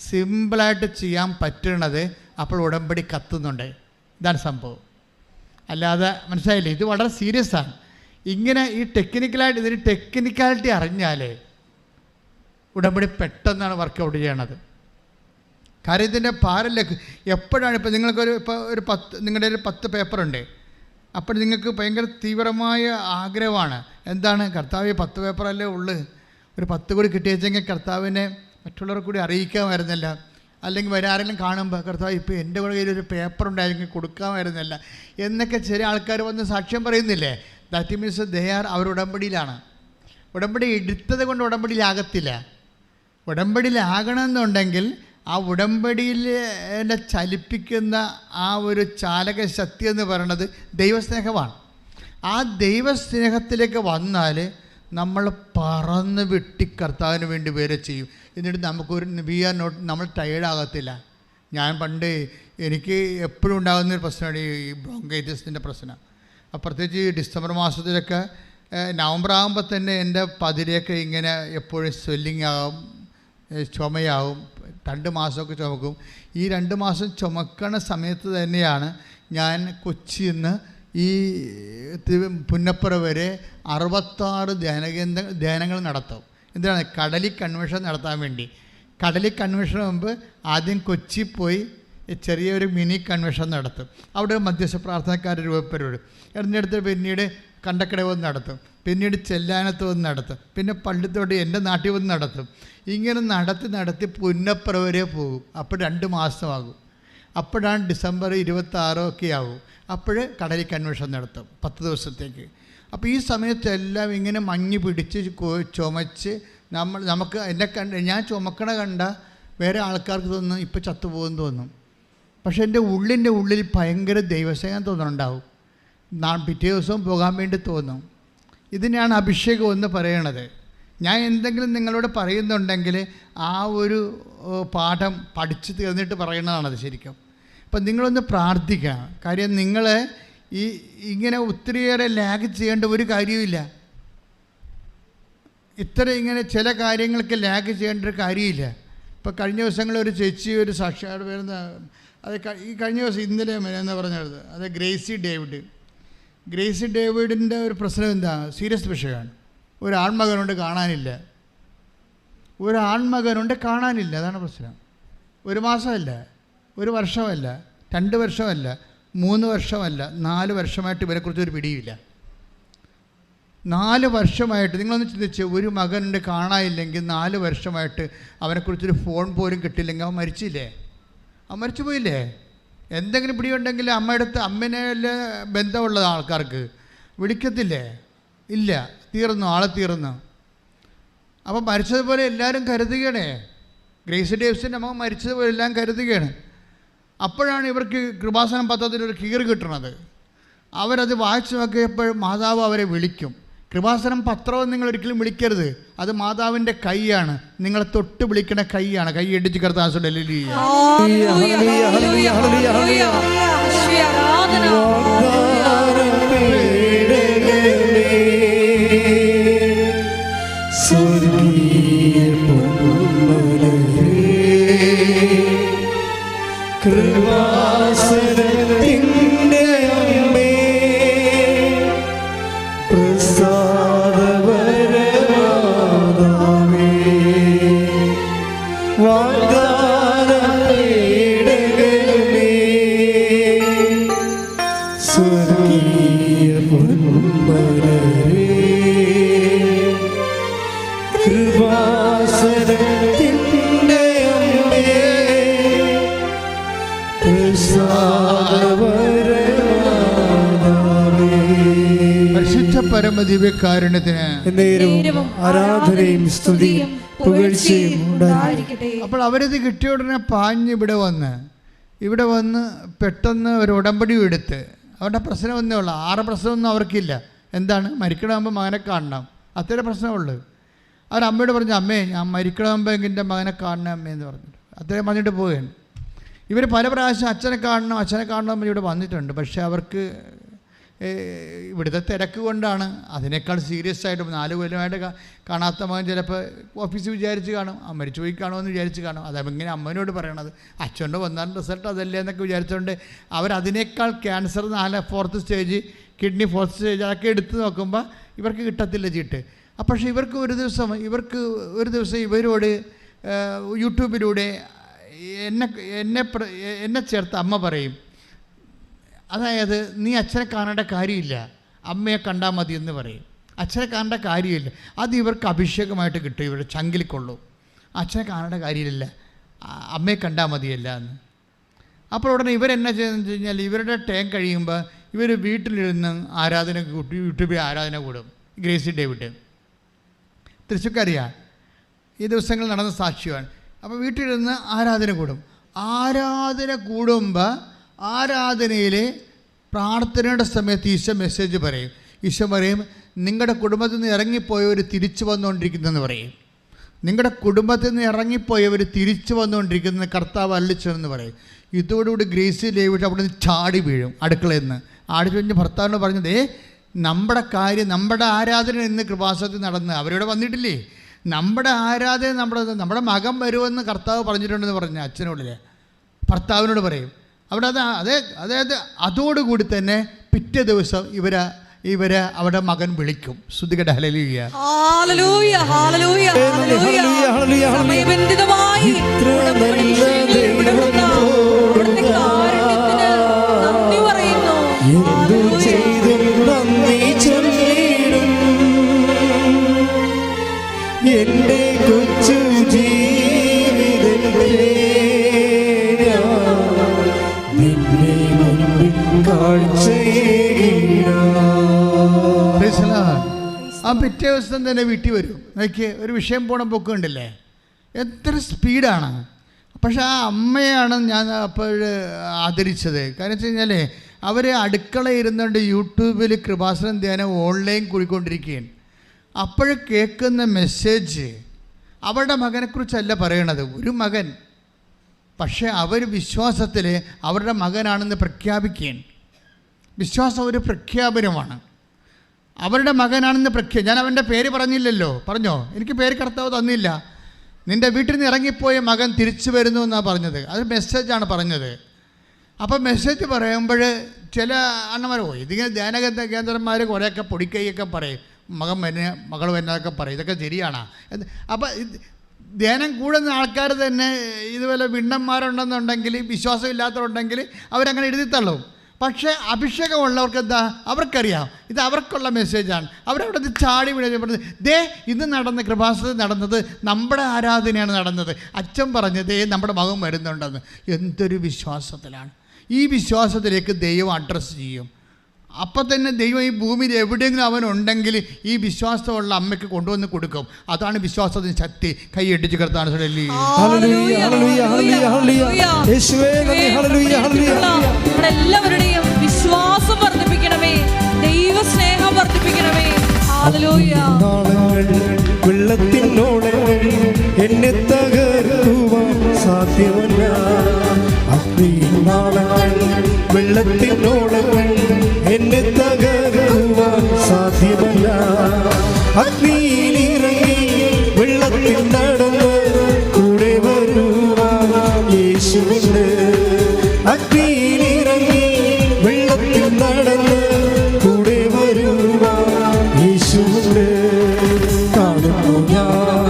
സിമ്പിളായിട്ട് ചെയ്യാൻ പറ്റണത്, അപ്പോൾ ഉടമ്പടി കത്തുന്നുണ്ട്. ഇതാണ് സംഭവം. അല്ലാതെ മനസ്സിലായില്ലേ? ഇത് വളരെ സീരിയസ് ആണ്. ഇങ്ങനെ ഈ ഇതിന് ടെക്നിക്കാലിറ്റി അറിഞ്ഞാലേ ഉടമ്പടി പെട്ടെന്നാണ് വർക്കൗട്ട് ചെയ്യണത്. കാര്യം ഇതിൻ്റെ ഭാരമില്ല. എപ്പോഴാണ് ഇപ്പോൾ നിങ്ങളുടെ ഒരു 10 പേപ്പറുണ്ട്, അപ്പോൾ നിങ്ങൾക്ക് ഭയങ്കര തീവ്രമായ ആഗ്രഹമാണ്. എന്താണ്? കർത്താവ് 10 പേപ്പറല്ലേ ഉള്ളു, ഒരു 10 കൂടി കിട്ടിയെങ്കിൽ കർത്താവിനെ മറ്റുള്ളവർ കൂടി അറിയിക്കാമായിരുന്നില്ല. അല്ലെങ്കിൽ ആരെങ്കിലും കാണുമ്പോൾ കർത്താവ് ഇപ്പോൾ എൻ്റെ കൂടെ കയ്യിൽ ഒരു പേപ്പർ ഉണ്ടായിരുന്നെങ്കിൽ കൊടുക്കാമായിരുന്നില്ല എന്നൊക്കെ ചില ആൾക്കാർ വന്ന് സാക്ഷ്യം പറയുന്നില്ലേ? ദാറ്റ് മീൻസ് അവർ ഉടമ്പടിയിലാണ്. ഉടമ്പടി എടുത്തത് കൊണ്ട് ഉടമ്പടിയിലാകത്തില്ല. ഉടമ്പടിയിലാകണമെന്നുണ്ടെങ്കിൽ ആ ഉടമ്പടിയിൽ ചലിപ്പിക്കുന്ന ആ ഒരു ചാലക ശക്തി എന്ന് പറയുന്നത് ദൈവസ്നേഹമാണ്. ആ ദൈവസ്നേഹത്തിലേക്ക് വന്നാൽ നമ്മൾ പറന്ന് വെട്ടി കർത്താവിന് വേണ്ടി വേറെ ചെയ്യും. എന്നിട്ട് നമുക്കൊരു നമ്മൾ ടയേർഡാകത്തില്ല. ഞാൻ പണ്ട് എനിക്ക് എപ്പോഴും ഉണ്ടാകുന്നൊരു പ്രശ്നമാണ് ഈ ബ്രോങ്കൈറ്റിസിൻ്റെ പ്രശ്നം. പ്രത്യേകിച്ച് ഈ ഡിസംബർ മാസത്തിലൊക്കെ, നവംബർ ആകുമ്പോൾ തന്നെ എൻ്റെ പതിരെയൊക്കെ ഇങ്ങനെ എപ്പോഴും സ്വെല്ലിങ് ആകും, ചുമയാവും. 2 മാസമൊക്കെ ചുമക്കും. ഈ 2 മാസം ചുമക്കണ സമയത്ത് തന്നെയാണ് ഞാൻ കൊച്ചിയിൽ നിന്ന് ഈ പുന്നപ്പുറ വരെ 66 ധ്യാനങ്ങൾ നടത്തും. എന്തിനാണ്? കടലിൽ കൺവെൻഷൻ നടത്താൻ വേണ്ടി. കടലിൽ കൺവെൻഷന് മുമ്പ് ആദ്യം കൊച്ചി പോയി ചെറിയൊരു മിനി കൺവെൻഷൻ നടത്തും. അവിടെ മധ്യസ്ഥ പ്രാർത്ഥനക്കാർ രൂപപ്പെടും. എന്നിടത്ത് പിന്നീട് കണ്ടക്കട വന്ന് നടത്തും, പിന്നീട് ചെല്ലാനത്ത് വന്ന് നടത്തും, പിന്നെ പള്ളിത്തോട്ട് എൻ്റെ നാട്ടിൽ വന്ന് നടത്തും. ഇങ്ങനെ നടത്തി പുന്നപ്പുറ വരെ പോകും. അപ്പോൾ 2 മാസമാകും. അപ്പോഴാണ് ഡിസംബർ 26 ഒക്കെ ആകും. അപ്പോൾ കടലിൽ കൺവെൻഷൻ നടത്തും 10 ദിവസത്തേക്ക്. അപ്പോൾ ഈ സമയത്തെല്ലാം ഇങ്ങനെ മഞ്ഞ് പിടിച്ച് ചുമച്ച് നമുക്ക് ഞാൻ ചുമക്കണ കണ്ട വേറെ ആൾക്കാർക്ക് തോന്നും ഇപ്പോൾ ചത്തുപോകുമെന്ന് തോന്നും. പക്ഷേ എൻ്റെ ഉള്ളിൽ ഭയങ്കര ദൈവസ്നേഹം തോന്നുന്നുണ്ടാവും. പിറ്റേ ദിവസവും പോകാൻ വേണ്ടി തോന്നും. ഇതിനെയാണ് അഭിഷേകം എന്ന് പറയണത്. ഞാൻ എന്തെങ്കിലും നിങ്ങളോട് പറയുന്നുണ്ടെങ്കിൽ ആ ഒരു പാഠം പഠിച്ച് തീർന്നിട്ട് പറയുന്നതാണത് ശരിക്കും. അപ്പം നിങ്ങളൊന്ന് പ്രാർത്ഥിക്കുക. കാര്യം നിങ്ങൾ ഇങ്ങനെ ഒത്തിരിയേറെ ലാഗ് ചെയ്യേണ്ട ഒരു കാര്യമില്ല. ഇങ്ങനെ ചില കാര്യങ്ങൾക്ക് ലാഗ് ചെയ്യേണ്ട ഒരു കാര്യമില്ല. ഇപ്പോൾ കഴിഞ്ഞ ദിവസങ്ങളിൽ ഒരു ചേച്ചി ഒരു സാക്ഷാത് വരുന്ന, അത് ഈ കഴിഞ്ഞ ദിവസം ഇന്നലെ എന്ന് പറഞ്ഞത്, അത് ഗ്രേസി ഡേവിഡിൻ്റെ ഒരു പ്രശ്നം എന്താ? സീരിയസ് വിഷയമാണ്. ഒരു ആൺമകനുണ്ട്, കാണാനില്ല. അതാണ് പ്രശ്നം. 1 മാസമല്ല, 1 വർഷമല്ല, 2 വർഷമല്ല, 3 വർഷമല്ല, 4 വർഷമായിട്ട് ഇവരെക്കുറിച്ച് ഒരു പിടിയില്ല. 4 വർഷമായിട്ട് നിങ്ങളൊന്ന് ചിന്തിച്ച്, ഒരു മകനുണ്ട് കാണാനില്ലെങ്കിൽ 4 വർഷമായിട്ട് അവനെക്കുറിച്ചൊരു ഫോൺ പോലും കിട്ടിയില്ലെങ്കിൽ അവൻ മരിച്ചില്ലേ? അവൻ മരിച്ചു പോയില്ലേ? എന്തെങ്കിലും പിടിയുണ്ടെങ്കിൽ അമ്മേനെ ബന്ധമുള്ള ആൾക്കാർക്ക് വിളിക്കത്തില്ലേ? ഇല്ല, ആളെ തീർന്നു. അപ്പം മരിച്ചതുപോലെ എല്ലാവരും കരുതുകയാണേ. ഗ്രേസി ഡേവിസിൻ്റെ അമ്മ മരിച്ചതുപോലെ എല്ലാം കരുതുകയാണ്. അപ്പോഴാണ് ഇവർക്ക് കൃപാസനം പത്രത്തിലൊരു കീറ് കിട്ടുന്നത്. അവരത് വായിച്ചു നോക്കിയപ്പോൾ മാതാവ് അവരെ വിളിക്കും. കൃപാസനം പത്രവും നിങ്ങൾ ഒരിക്കലും വിളിക്കരുത്. അത് മാതാവിൻ്റെ കൈയാണ്, നിങ്ങളെ തൊട്ട് വിളിക്കണ കൈയാണ്. കൈ ഇടിച്ച് കർത്താൻ ഹല്ലേലൂയ ഹല്ലേലൂയ ഹല്ലേലൂയ ഹല്ലേലൂയ സ്വർഗീയ പൊന്മലരേ, കൃപാസനത്തിൻ്റെ അമ്മേ, പ്രസാദപരമാതാവേ, വാഗ്ദാന പേടകമേ, സ്വർഗീയ പൊന്മലരേ, കൃപാസനത്തിൻ്റെ അമ്മേ, പരിശുദ്ധ പരമദിവ്യകാരുണ്യത്തിന് നേരവും ആരാധനയും സ്തുതിയും പുകഴ്ചയും ഉണ്ടായിരിക്കട്ടെ. അപ്പോൾ അവരിത് കിട്ടിയ ഉടനെ പാഞ്ഞ് ഇവിടെ വന്ന് പെട്ടെന്ന് ഒരു ഉടമ്പടി എടുത്ത്, അവരുടെ പ്രശ്നം ഒന്നേ ഉള്ളൂ, 6 പ്രശ്നമൊന്നും അവർക്കില്ല. എന്താണ്? മരിക്കണമാകുമ്പോൾ മകനെ കാണണം, അത്രേ പ്രശ്നമുള്ളൂ. അവരമ്മയോട് പറഞ്ഞു, അമ്മേ ഞാൻ മരിക്കണമാകുമ്പോൾ എൻ്റെ മകനെ കാണണം അമ്മേ എന്ന് പറഞ്ഞിട്ട് അത്രയും പറഞ്ഞിട്ട് പോവുകയാണ്. ഇവർ പല പ്രാവശ്യം അച്ഛനെ കാണണം ഇവിടെ വന്നിട്ടുണ്ട്. പക്ഷേ അവർക്ക് ഇവിടുത്തെ തിരക്ക് കൊണ്ടാണ്, അതിനേക്കാൾ സീരിയസ് ആയിട്ട് 4 കൊല്ലമായിട്ട് കാണാത്ത മകൻ ചിലപ്പോൾ ഓഫീസിൽ വിചാരിച്ച് കാണും, മരിച്ചു പോയി കാണുമെന്ന് വിചാരിച്ച് കാണും. അതങ്ങനെ അമ്മനോട് പറയണത്, അച്ഛൻ്റെ വന്നാൽ റിസൾട്ട് അതല്ലേ എന്നൊക്കെ വിചാരിച്ചുകൊണ്ട് അവരതിനേക്കാൾ cancer 4th stage, kidney 4th stage അതൊക്കെ എടുത്ത് നോക്കുമ്പോൾ ഇവർക്ക് കിട്ടത്തില്ല ചീട്ട്. പക്ഷേ ഇവർക്ക് ഒരു ദിവസം ഇവരോട് യൂട്യൂബിലൂടെ എന്നെ ചേർത്ത് അമ്മ പറയും, അതായത് നീ അച്ഛനെ കാണേണ്ട കാര്യമില്ല, അമ്മയെ കണ്ടാൽ മതി എന്ന് പറയും. അച്ഛനെ കാണേണ്ട കാര്യമില്ല, അത് ഇവർക്ക് അഭിഷേകമായിട്ട് കിട്ടും, ഇവരുടെ ചങ്കിലിക്കൊള്ളൂ. അച്ഛനെ കാണേണ്ട കാര്യമില്ല, അമ്മയെ കണ്ടാൽ മതിയല്ല എന്ന്. അപ്പോൾ ഉടനെ ഇവരെന്നാ ചെയ്യുന്നത് കഴിഞ്ഞാൽ, ഇവരുടെ ടൈം കഴിയുമ്പോൾ ഇവർ വീട്ടിലിരുന്ന് ആരാധന കൂട്ടി, യൂട്യൂബിൽ ആരാധന കൂടും. ഗ്രേസി ഡേവിഡ് തൃശ്ശൂർക്കറിയാം, ഈ ദിവസങ്ങൾ നടന്ന സാക്ഷ്യമാണ്. അപ്പോൾ വീട്ടിലിരുന്ന് ആരാധന കൂടും. ആരാധന കൂടുമ്പോൾ ആരാധനയിൽ പ്രാർത്ഥനയുടെ സമയത്ത് ഈശോ മെസ്സേജ് പറയും. ഈശോ പറയും, നിങ്ങളുടെ കുടുംബത്തിൽ നിന്ന് ഇറങ്ങിപ്പോയവർ തിരിച്ചു വന്നുകൊണ്ടിരിക്കുന്നതെന്ന് പറയും. നിങ്ങളുടെ കുടുംബത്തിൽ നിന്ന് ഇറങ്ങിപ്പോയവർ തിരിച്ചു വന്നുകൊണ്ടിരിക്കുന്നത് കർത്താവ് അരുളിച്ചെന്ന് പറയും. ഇതോടുകൂടി ഗ്രേസി ഡേവിഡ് അവിടെ നിന്ന് ചാടി വീഴും അടുക്കളയിൽ നിന്ന്. ആടി കഴിഞ്ഞ് ഭർത്താവിനോട് പറഞ്ഞത്, നമ്മുടെ കാര്യം, നമ്മുടെ ആരാധന ഇന്ന് കൃപാസനത്തിൽ നടന്ന് അവരിവിടെ വന്നിട്ടില്ലേ, നമ്മുടെ ആരാധന നമ്മുടെ മകൻ വരുമെന്ന് കർത്താവ് പറഞ്ഞിട്ടുണ്ടെന്ന് പറഞ്ഞ അച്ഛനോടില്ലേ ഭർത്താവിനോട് പറയും. അവിടെ അതായത് അതോടുകൂടി തന്നെ പിറ്റേ ദിവസം ഇവരെ അവിടെ മകൻ വിളിക്കും. സ്തുതിക്കട്ടെ, ഹല്ലേലൂയ, ഹല്ലേലൂയ, ഹല്ലേലൂയ, ഹല്ലേലൂയ. സമയബന്ധിതമായി നന്ദി പറയുന്നു. എന്റെ കൊച്ചു ജീവിതത്തെ നിന്നെ മുൻപിൽ ആ പിറ്റേ ദിവസം തന്നെ വീട്ടിൽ വരും. നോക്കിയേ, ഒരു വിഷയം പോണ പൊക്കം ഉണ്ടല്ലേ, എത്ര സ്പീഡാണ്. പക്ഷെ ആ അമ്മയാണ് ഞാൻ അപ്പോൾ ആദരിച്ചത്. കാരണം വെച്ച് കഴിഞ്ഞാൽ അവർ അടുക്കള ഇരുന്നുകൊണ്ട് യൂട്യൂബിൽ കൃപാസനം ധ്യാനം ഓൺലൈൻ കൂടിക്കൊണ്ടിരിക്കുകയാണ്. അപ്പോൾ കേൾക്കുന്ന മെസ്സേജ് അവരുടെ മകനെക്കുറിച്ചല്ല പറയണത്, ഒരു മകൻ. പക്ഷേ അവർ വിശ്വാസത്തിൽ അവരുടെ മകനാണെന്ന് പ്രഖ്യാപിക്കുകയാണ്. വിശ്വാസം ഒരു പ്രഖ്യാപനമാണ്. അവരുടെ മകനാണെന്ന് ഞാൻ അവൻ്റെ പേര് പറഞ്ഞില്ലല്ലോ, പറഞ്ഞോ? എനിക്ക് പേര് കർത്താവ് തന്നില്ല. നിൻ്റെ വീട്ടിൽ നിന്ന് ഇറങ്ങിപ്പോയ മകൻ തിരിച്ചു വരുന്നു എന്നാണ് പറഞ്ഞത്. അത് മെസ്സേജാണ് പറഞ്ഞത്. അപ്പോൾ മെസ്സേജ് പറയുമ്പോൾ ചില അണ്ണന്മാരോ ഇതിങ്ങനെ ധ്യാന കേന്ദ്രന്മാർ കുറേയൊക്കെ പൊടിക്കൈയൊക്കെ പറയും, മകൻ വന്നെ മകൾ വന്നതൊക്കെ പറയും. ഇതൊക്കെ ശരിയാണ്. അപ്പോൾ ധ്യാനം കൂടുന്ന ആൾക്കാർ തന്നെ ഇതുപോലെ വിണ്ണന്മാരുണ്ടെന്നുണ്ടെങ്കിൽ, വിശ്വാസമില്ലാത്തവരുണ്ടെങ്കിൽ അവരങ്ങനെ എഴുതിത്തള്ളും. പക്ഷേ അഭിഷേകമുള്ളവർക്ക് എന്താ, അവർക്കറിയാം ഇത് അവർക്കുള്ള മെസ്സേജാണ്. അവരവിടെ നിന്ന് ചാടി വീഴുന്നത്, ദേ ഇന്ന് നടന്ന കൃപാസനത്തിൽ നടന്നത് നമ്മുടെ ആരാധനയാണ് നടന്നത്, അച്ഛൻ പറഞ്ഞതേ നമ്മുടെ മകൻ വരുന്നുണ്ടെന്ന്. എന്തൊരു വിശ്വാസത്തിലാണ്! ഈ വിശ്വാസത്തിലേക്ക് ദൈവം അഡ്രസ്സ് ചെയ്യും. അപ്പം തന്നെ ദൈവം ഈ ഭൂമിയിൽ എവിടെയെങ്കിലും അവനുണ്ടെങ്കിൽ ഈ വിശ്വാസമുള്ള അമ്മയ്ക്ക് കൊണ്ടുവന്ന് കൊടുക്കും. അതാണ് വിശ്വാസത്തിന് ശക്തി. കൈ ഇടിച്ച് കിടത്താണ്. എല്ലാവരുടെയും വിശ്വാസം വർദ്ധിപ്പിക്കണമേ, ദൈവ സ്നേഹം വർദ്ധിപ്പിക്കണമേ. വെള്ളത്തിനോളങ്ങൾ എന്നെ തകർക്കുവാൻ സാധ്യമല്ല. വെള്ളത്തിനോളങ്ങൾ എന്നെ അഗ്നിയിലിറങ്ങി വെള്ളത്തിൽ നടന്ന് കൂടെ വരുവാൻ യേശുവുണ്ട്. അഗ്നിയിലിറങ്ങി വെള്ളത്തിൽ നടന്ന് കൂടെ വരുവാൻ യേശുവുണ്ട്. കാണുന്നു ഞാൻ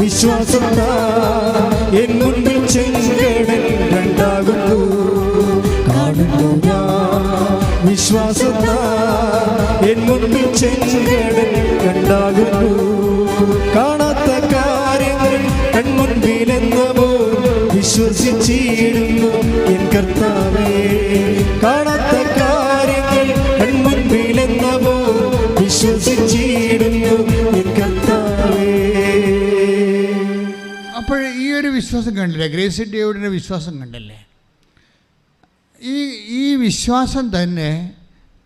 വിശ്വാസം എൻ മുൻപിൽ ചെങ്കടൽ രണ്ടാകുന്നു. കാണുന്നു ഞാൻ വിശ്വാസം എൻ മുൻപിൽ ചെങ്കടൽ രണ്ടാകുന്നു. കാണാത്ത കാര്യങ്ങൾ കൺമുൻപിലെന്നവോ വിശ്വസിച്ചിരുന്നു എൻ കർത്താവേ. കാണാത്ത കാര്യങ്ങൾ കൺമുൻപിലെന്നവോ വിശ്വസിച്ചിരുന്നു എൻ കർത്താവേ. അപ്പോൾ ഈ ഒരു വിശ്വാസം കണ്ടില്ലേ, ഗ്രേസി ഡേവിഡിൻ്റെ വിശ്വാസം കണ്ടല്ലേ? ഈ വിശ്വാസം തന്നെ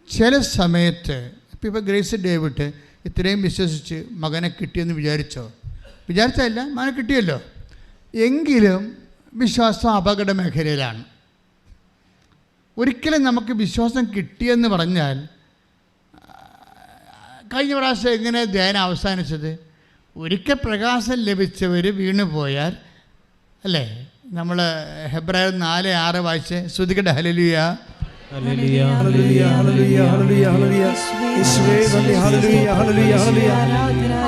ചില സമയത്ത് ഇപ്പോൾ ഗ്രേസി ഡേവിഡ് ഇത്രയും വിശ്വസിച്ച് മകനെ കിട്ടിയെന്ന് വിചാരിച്ചല്ല, മകനെ കിട്ടിയല്ലോ. എങ്കിലും വിശ്വാസം അപകട മേഖലയിലാണ്. ഒരിക്കലും നമുക്ക് വിശ്വാസം കിട്ടിയെന്ന് പറഞ്ഞാൽ, കഴിഞ്ഞ പ്രാവശ്യം എങ്ങനെ ധ്യാനം അവസാനിച്ചത്? ഒരിക്കൽ പ്രകാശം ലഭിച്ചവർ വീണുപോയാൽ, അല്ലേ? നമ്മൾ ഹെബ്രായർ 4:6 വായിച്ച് ശ്രുതികട്ടെ. ഹല്ലേലൂയ, ഹല്ലേലൂയ, ഹല്ലേലൂയ, ഹല്ലേലൂയ, ഹല്ലേലൂയ, ഹല്ലേലൂയ. യേശുവേ നന്ദി. ഹല്ലേലൂയ, ഹല്ലേലൂയ, ഹല്ലേലൂയ,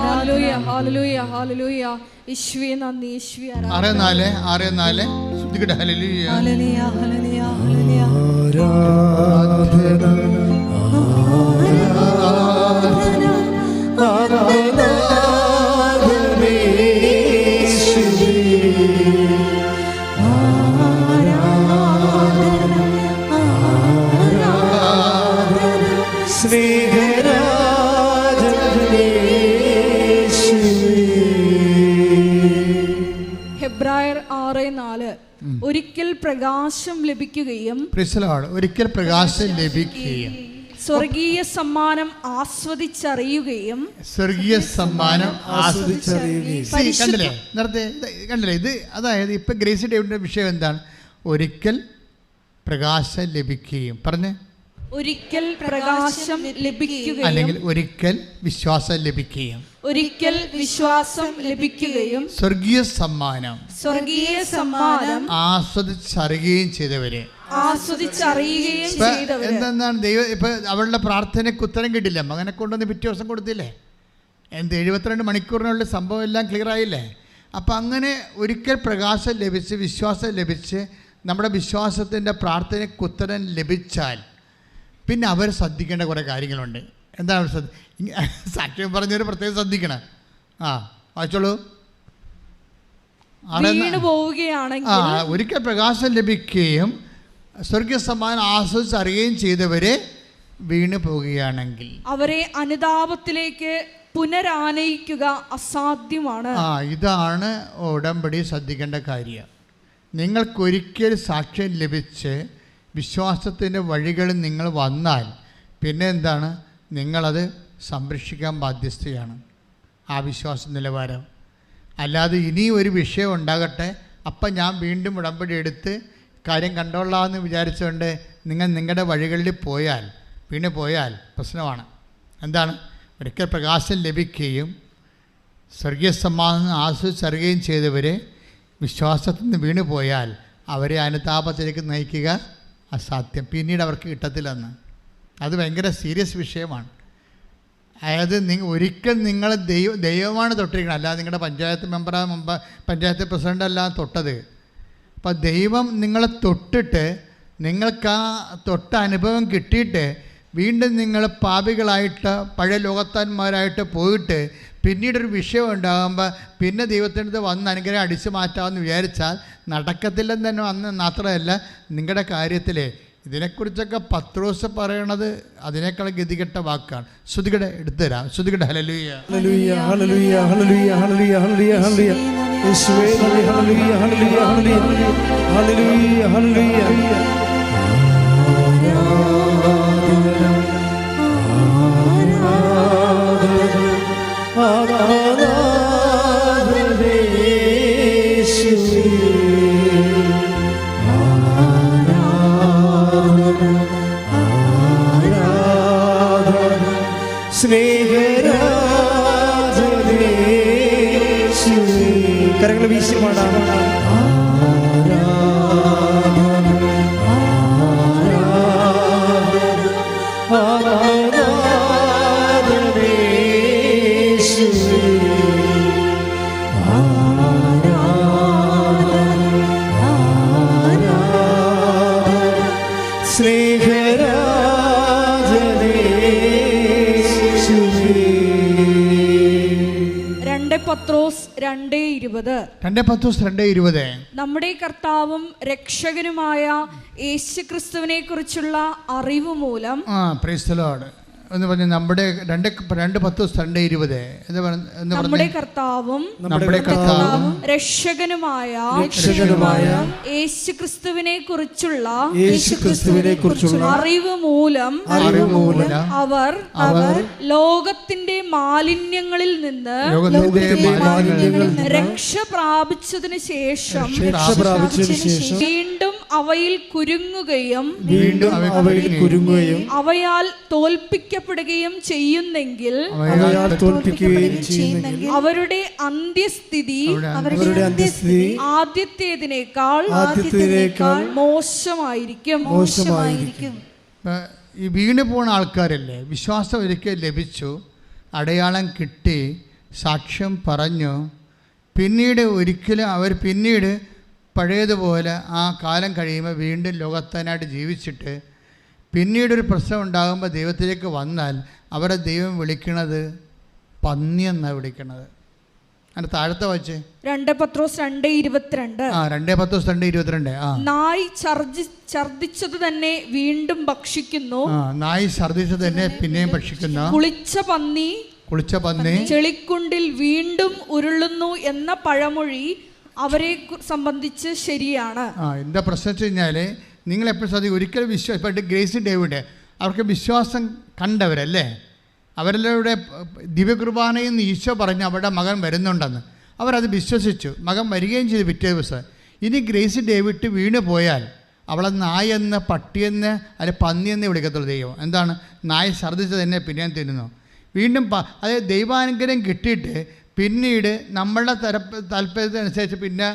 ഹല്ലേലൂയ, ഹല്ലേലൂയ, ഹല്ലേലൂയ. യേശുവേ നന്ദി, യേശുവേ ആരാധന. 6:4 ശ്രുതികട്ടെ. ഹല്ലേലൂയ, ഹല്ലേലൂയ, ഹല്ലേലൂയ, ഹല്ലേലൂയ. ഹെബ്രായർ 6:4 ഒരിക്കൽ പ്രകാശം ലഭിക്കുകയും ഒരിക്കൽ പ്രകാശം ലഭിക്കുകയും സ്വർഗീയ സമ്മാനം ആസ്വദിച്ചറിയുകയും കണ്ടില്ലേ? ഇത് അതായത് ഇപ്പം ഗ്രേസി ഡേവിഡിൻ്റെ വിഷയം എന്താണ്? ഒരിക്കൽ പ്രകാശം ലഭിക്കുകയും പറഞ്ഞേ, ഒരിക്കൽ പ്രകാശം ലഭിക്കുകയും അല്ലെങ്കിൽ ഒരിക്കൽ വിശ്വാസം ലഭിക്കുകയും സ്വർഗീയ സമ്മാനം ആസ്വദിച്ചറിയുകയും ചെയ്തവരെ. എന്തെന്നാണ് ദൈവം ഇപ്പം അവളുടെ പ്രാർത്ഥനയ്ക്ക് ഉത്തരം കിട്ടില്ല, മകനെ കൊണ്ടുവന്ന് പിറ്റേ ദിവസം കൊടുത്തില്ലേ? 72 മണിക്കൂറിനുള്ള സംഭവം എല്ലാം ക്ലിയർ ആയില്ലേ? അപ്പം അങ്ങനെ ഒരിക്കൽ പ്രകാശം ലഭിച്ച് വിശ്വാസം ലഭിച്ച് നമ്മുടെ വിശ്വാസത്തിൻ്റെ പ്രാർത്ഥനയ്ക്ക് ഉത്തരം ലഭിച്ചാൽ പിന്നെ അവർ ശ്രദ്ധിക്കേണ്ട കുറേ കാര്യങ്ങളുണ്ട്. എന്താണ് സാക്ഷ്യം പറഞ്ഞൊരു പ്രത്യേകം ശ്രദ്ധിക്കണം. വായിച്ചോളൂ. ഒരിക്കൽ പ്രകാശം ലഭിക്കുകയും സ്വർഗീയ സമ്മാനം ആസ്വദിച്ചറിയുകയും ചെയ്തവരെ വീണു പോവുകയാണെങ്കിൽ അവരെ അനുതാപത്തിലേക്ക് പുനരാനയിക്കുക അസാധ്യമാണ്. ഇതാണ് ഉടമ്പടി ശ്രദ്ധിക്കേണ്ട കാര്യം. നിങ്ങൾക്കൊരിക്കൽ സാക്ഷ്യം ലഭിച്ച് വിശ്വാസത്തിൻ്റെ വഴികളിൽ നിങ്ങൾ വന്നാൽ പിന്നെ എന്താണ്? നിങ്ങളത് സംരക്ഷിക്കാൻ ബാധ്യസ്ഥയാണ് ആ വിശ്വാസ നിലവാരം. അല്ലാതെ ഇനി ഒരു വിഷയം ഉണ്ടാകട്ടെ, അപ്പം ഞാൻ വീണ്ടും ഉടമ്പടി എടുത്ത് കാര്യം കണ്ടോളാമെന്ന് വിചാരിച്ചുകൊണ്ട് നിങ്ങൾ നിങ്ങളുടെ വഴികളിൽ പോയാൽ പ്രശ്നമാണ്. എന്താണ്? ഒരിക്കൽ പ്രകാശം ലഭിക്കുകയും സ്വർഗീയ സമ്മാനം ആസ്വദിച്ചറിയുകയും ചെയ്തവരെ വിശ്വാസത്തിൽ നിന്ന് വീണു പോയാൽ അവരെ അനുതാപത്തിലേക്ക് നയിക്കുക അസാധ്യം. പിന്നീട് അവർക്ക് കിട്ടത്തില്ലെന്ന്. അത് ഭയങ്കര സീരിയസ് വിഷയമാണ്. അതായത് ഒരിക്കൽ നിങ്ങൾ ദൈവമാണ് തൊട്ടിരിക്കണം, അല്ലാതെ നിങ്ങളുടെ പഞ്ചായത്ത് പഞ്ചായത്ത് പ്രസിഡൻ്റ് അല്ലാതെ തൊട്ടത്. അപ്പം ദൈവം നിങ്ങളെ തൊട്ടിട്ട് നിങ്ങൾക്ക് ആ തൊട്ട അനുഭവം കിട്ടിയിട്ട് വീണ്ടും നിങ്ങൾ പാപികളായിട്ട് പഴയ ലോകത്താന്മാരായിട്ട് പോയിട്ട് പിന്നീടൊരു വിഷയം ഉണ്ടാകുമ്പോൾ പിന്നെ ദൈവത്തിൻ്റെ വന്ന് അനുഗ്രഹം അടിച്ചു മാറ്റാമെന്ന് വിചാരിച്ചാൽ നടക്കത്തില്ലെന്ന് തന്നെ വന്ന് മാത്രമല്ല, നിങ്ങളുടെ കാര്യത്തിൽ ഇതിനെക്കുറിച്ചൊക്കെ പത്രോസ് പറയണത് അതിനേക്കാൾ ഗതികെട്ട വാക്കാണ്. ശ്രുതികട എടുത്തുതരാം. ശ്രുതികട. ഹല്ലേലൂയ, ഹല്ലേലൂയ, ഹല്ലേലൂയ, ഹല്ലേലൂയ, ഹല്ലേലൂയ, ഹല്ലേലൂയ, ഹല്ലേലൂയ. യേശുവേ നന്ദി. ഹല്ലേലൂയ, ഹല്ലേലൂയ, ഹല്ലേലൂയ, ഹല്ലേലൂയ, ഹല്ലേലൂയ. സ്നേഹരാ കരങ്ങൾ വീശി പാടാം. പത്രോസ് 2:20. നമ്മുടെ കർത്താവും രക്ഷകനുമായ യേശുക്രിസ്തുവിനെ കുറിച്ചുള്ള അറിവ് മൂലം. പ്രൈസ് ദി ലോർഡ് എന്ന് പറഞ്ഞ നമ്മുടെ 2:20 നമ്മുടെ കർത്താവും രക്ഷകനുമായ യേശുക്രിസ്തുവിനെ കുറിച്ചുള്ള അറിവ് മൂലം അവർ ലോകത്തിന്റെ മാലിന്യങ്ങളിൽ നിന്ന് രക്ഷ പ്രാപിച്ചതിന് ശേഷം വീണ്ടും അവയിൽ കുരുങ്ങുകയും അവയാൽ തോൽപ്പിക്കപ്പെടുകയും ചെയ്യുന്നെങ്കിൽ അവരുടെ അന്ത്യസ്ഥിതി ആദ്യത്തേതിനേക്കാൾ മോശമായിരിക്കും. ഈ വീണ് പോണ ആൾക്കാരല്ലേ, വിശ്വാസം ഒരിക്കൽ ലഭിച്ചു, അടയാളം കിട്ടി, സാക്ഷ്യം പറഞ്ഞു, പിന്നീട് ഒരിക്കലും അവർ പിന്നീട് പഴയതുപോലെ ആ കാലം കഴിയുമ്പോൾ വീണ്ടും ലോകത്താനായിട്ട് ജീവിച്ചിട്ട് പിന്നീടൊരു പ്രശ്നം ഉണ്ടാകുമ്പോൾ ദൈവത്തിലേക്ക് വന്നാൽ അവരെ ദൈവം വിളിക്കണത് പന്നി എന്നാണ് വിളിക്കണത്. അതിൻ്റെ താഴത്തെ വായിച്ചേ 2 പത്രോസ് 2:22. 2 പത്രോസ് 2:22. നായ് ഛർദിച്ചത് തന്നെ വീണ്ടും ഭക്ഷിക്കുന്നു. നായ് ഛർദിച്ചത് തന്നെ പിന്നെയും ഭക്ഷിക്കുന്നു. കുളിച്ച പന്നി ചെളിക്കുണ്ടിൽ വീണ്ടും ഉരുളുന്നു എന്ന പഴമൊഴി അവരെ സംബന്ധിച്ച് ശരിയാണ്. എന്താ പ്രശ്നം വെച്ച് കഴിഞ്ഞാൽ നിങ്ങൾ എപ്പോഴും സാധിക്കും ഒരിക്കലും ഇപ്പം ഗ്രേസി ഡേവിഡ് അവർക്ക് വിശ്വാസം കണ്ടവരല്ലേ, അവരുടെ ദിവ്യകുർബാനയിൽ നിന്ന് ഈശോ പറഞ്ഞ് അവരുടെ മകൻ വരുന്നുണ്ടെന്ന് അവരത് വിശ്വസിച്ചു, മകൻ വരികയും ചെയ്തു പിറ്റേ ദിവസം. ഇനി ഗ്രേസി ഡേവിഡ് വീണ് പോയാൽ അവളെ നായെന്ന് പട്ടിയെന്ന് അല്ലെ പന്നിയെന്ന് വിളിക്കത്തുള്ളൂ ദൈവം. എന്താണ്? നായ ഛർദ്ദിച്ചത് തന്നെ പിന്നെയും തിന്നുന്നു. വീണ്ടും അതായത് ദൈവാനുഗ്രഹം കിട്ടിയിട്ട് പിന്നീട് നമ്മളുടെ താല്പര്യത്തിനനുസരിച്ച് പിന്നെ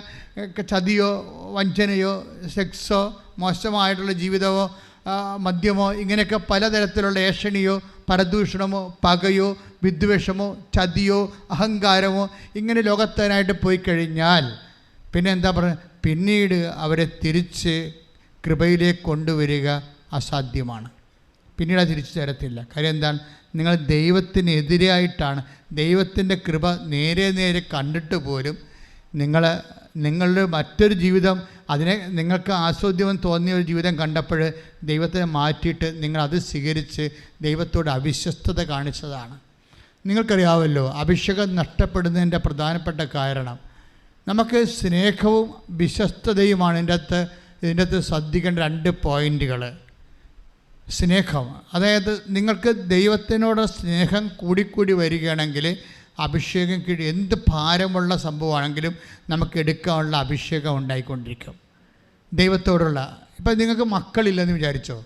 ചതിയോ വഞ്ചനയോ സെക്സോ മോശമായിട്ടുള്ള ജീവിതമോ മദ്യമോ ഇങ്ങനെയൊക്കെ പലതരത്തിലുള്ള ഏഷണിയോ പരദൂഷണമോ പകയോ വിദ്വേഷമോ ചതിയോ അഹങ്കാരമോ ഇങ്ങനെ ലോകത്താനായിട്ട് പോയി കഴിഞ്ഞാൽ പിന്നെ എന്താ പറയുക, പിന്നീട് അവരെ തിരിച്ച് കൃപയിലേക്ക് കൊണ്ടുവരിക അസാധ്യമാണ്. പിന്നീട് അത് തിരിച്ചു തരത്തില്ല. കാര്യം എന്താണ്? നിങ്ങൾ ദൈവത്തിനെതിരായിട്ടാണ്. ദൈവത്തിൻ്റെ കൃപ നേരെ കണ്ടിട്ട് പോലും നിങ്ങളുടെ മറ്റൊരു ജീവിതം, അതിനെ നിങ്ങൾക്ക് ആസ്വാദ്യം തോന്നിയ ഒരു ജീവിതം കണ്ടപ്പോൾ ദൈവത്തെ മാറ്റിയിട്ട് നിങ്ങളത് സ്വീകരിച്ച് ദൈവത്തോട് അവിശ്വസ്തത കാണിച്ചതാണ്. നിങ്ങൾക്കറിയാമല്ലോ, അഭിഷേകം നഷ്ടപ്പെടുന്നതിൻ്റെ പ്രധാനപ്പെട്ട കാരണം നമുക്ക് സ്നേഹവും വിശ്വസ്തതയുമാണ്. ഇതിൻ്റെ അകത്ത് ശ്രദ്ധിക്കേണ്ട 2 പോയിൻറ്റുകൾ. സ്നേഹം, അതായത് നിങ്ങൾക്ക് ദൈവത്തിനോട് സ്നേഹം കൂടിക്കൂടി വരികയാണെങ്കിൽ അഭിഷേകം കിട്ടി എന്ത് ഭാരമുള്ള സംഭവമാണെങ്കിലും നമുക്ക് എടുക്കാനുള്ള അഭിഷേകം ഉണ്ടായിക്കൊണ്ടിരിക്കും ദൈവത്തോടുള്ള. ഇപ്പം നിങ്ങൾക്ക് മക്കളില്ലെന്ന് വിചാരിച്ചോ,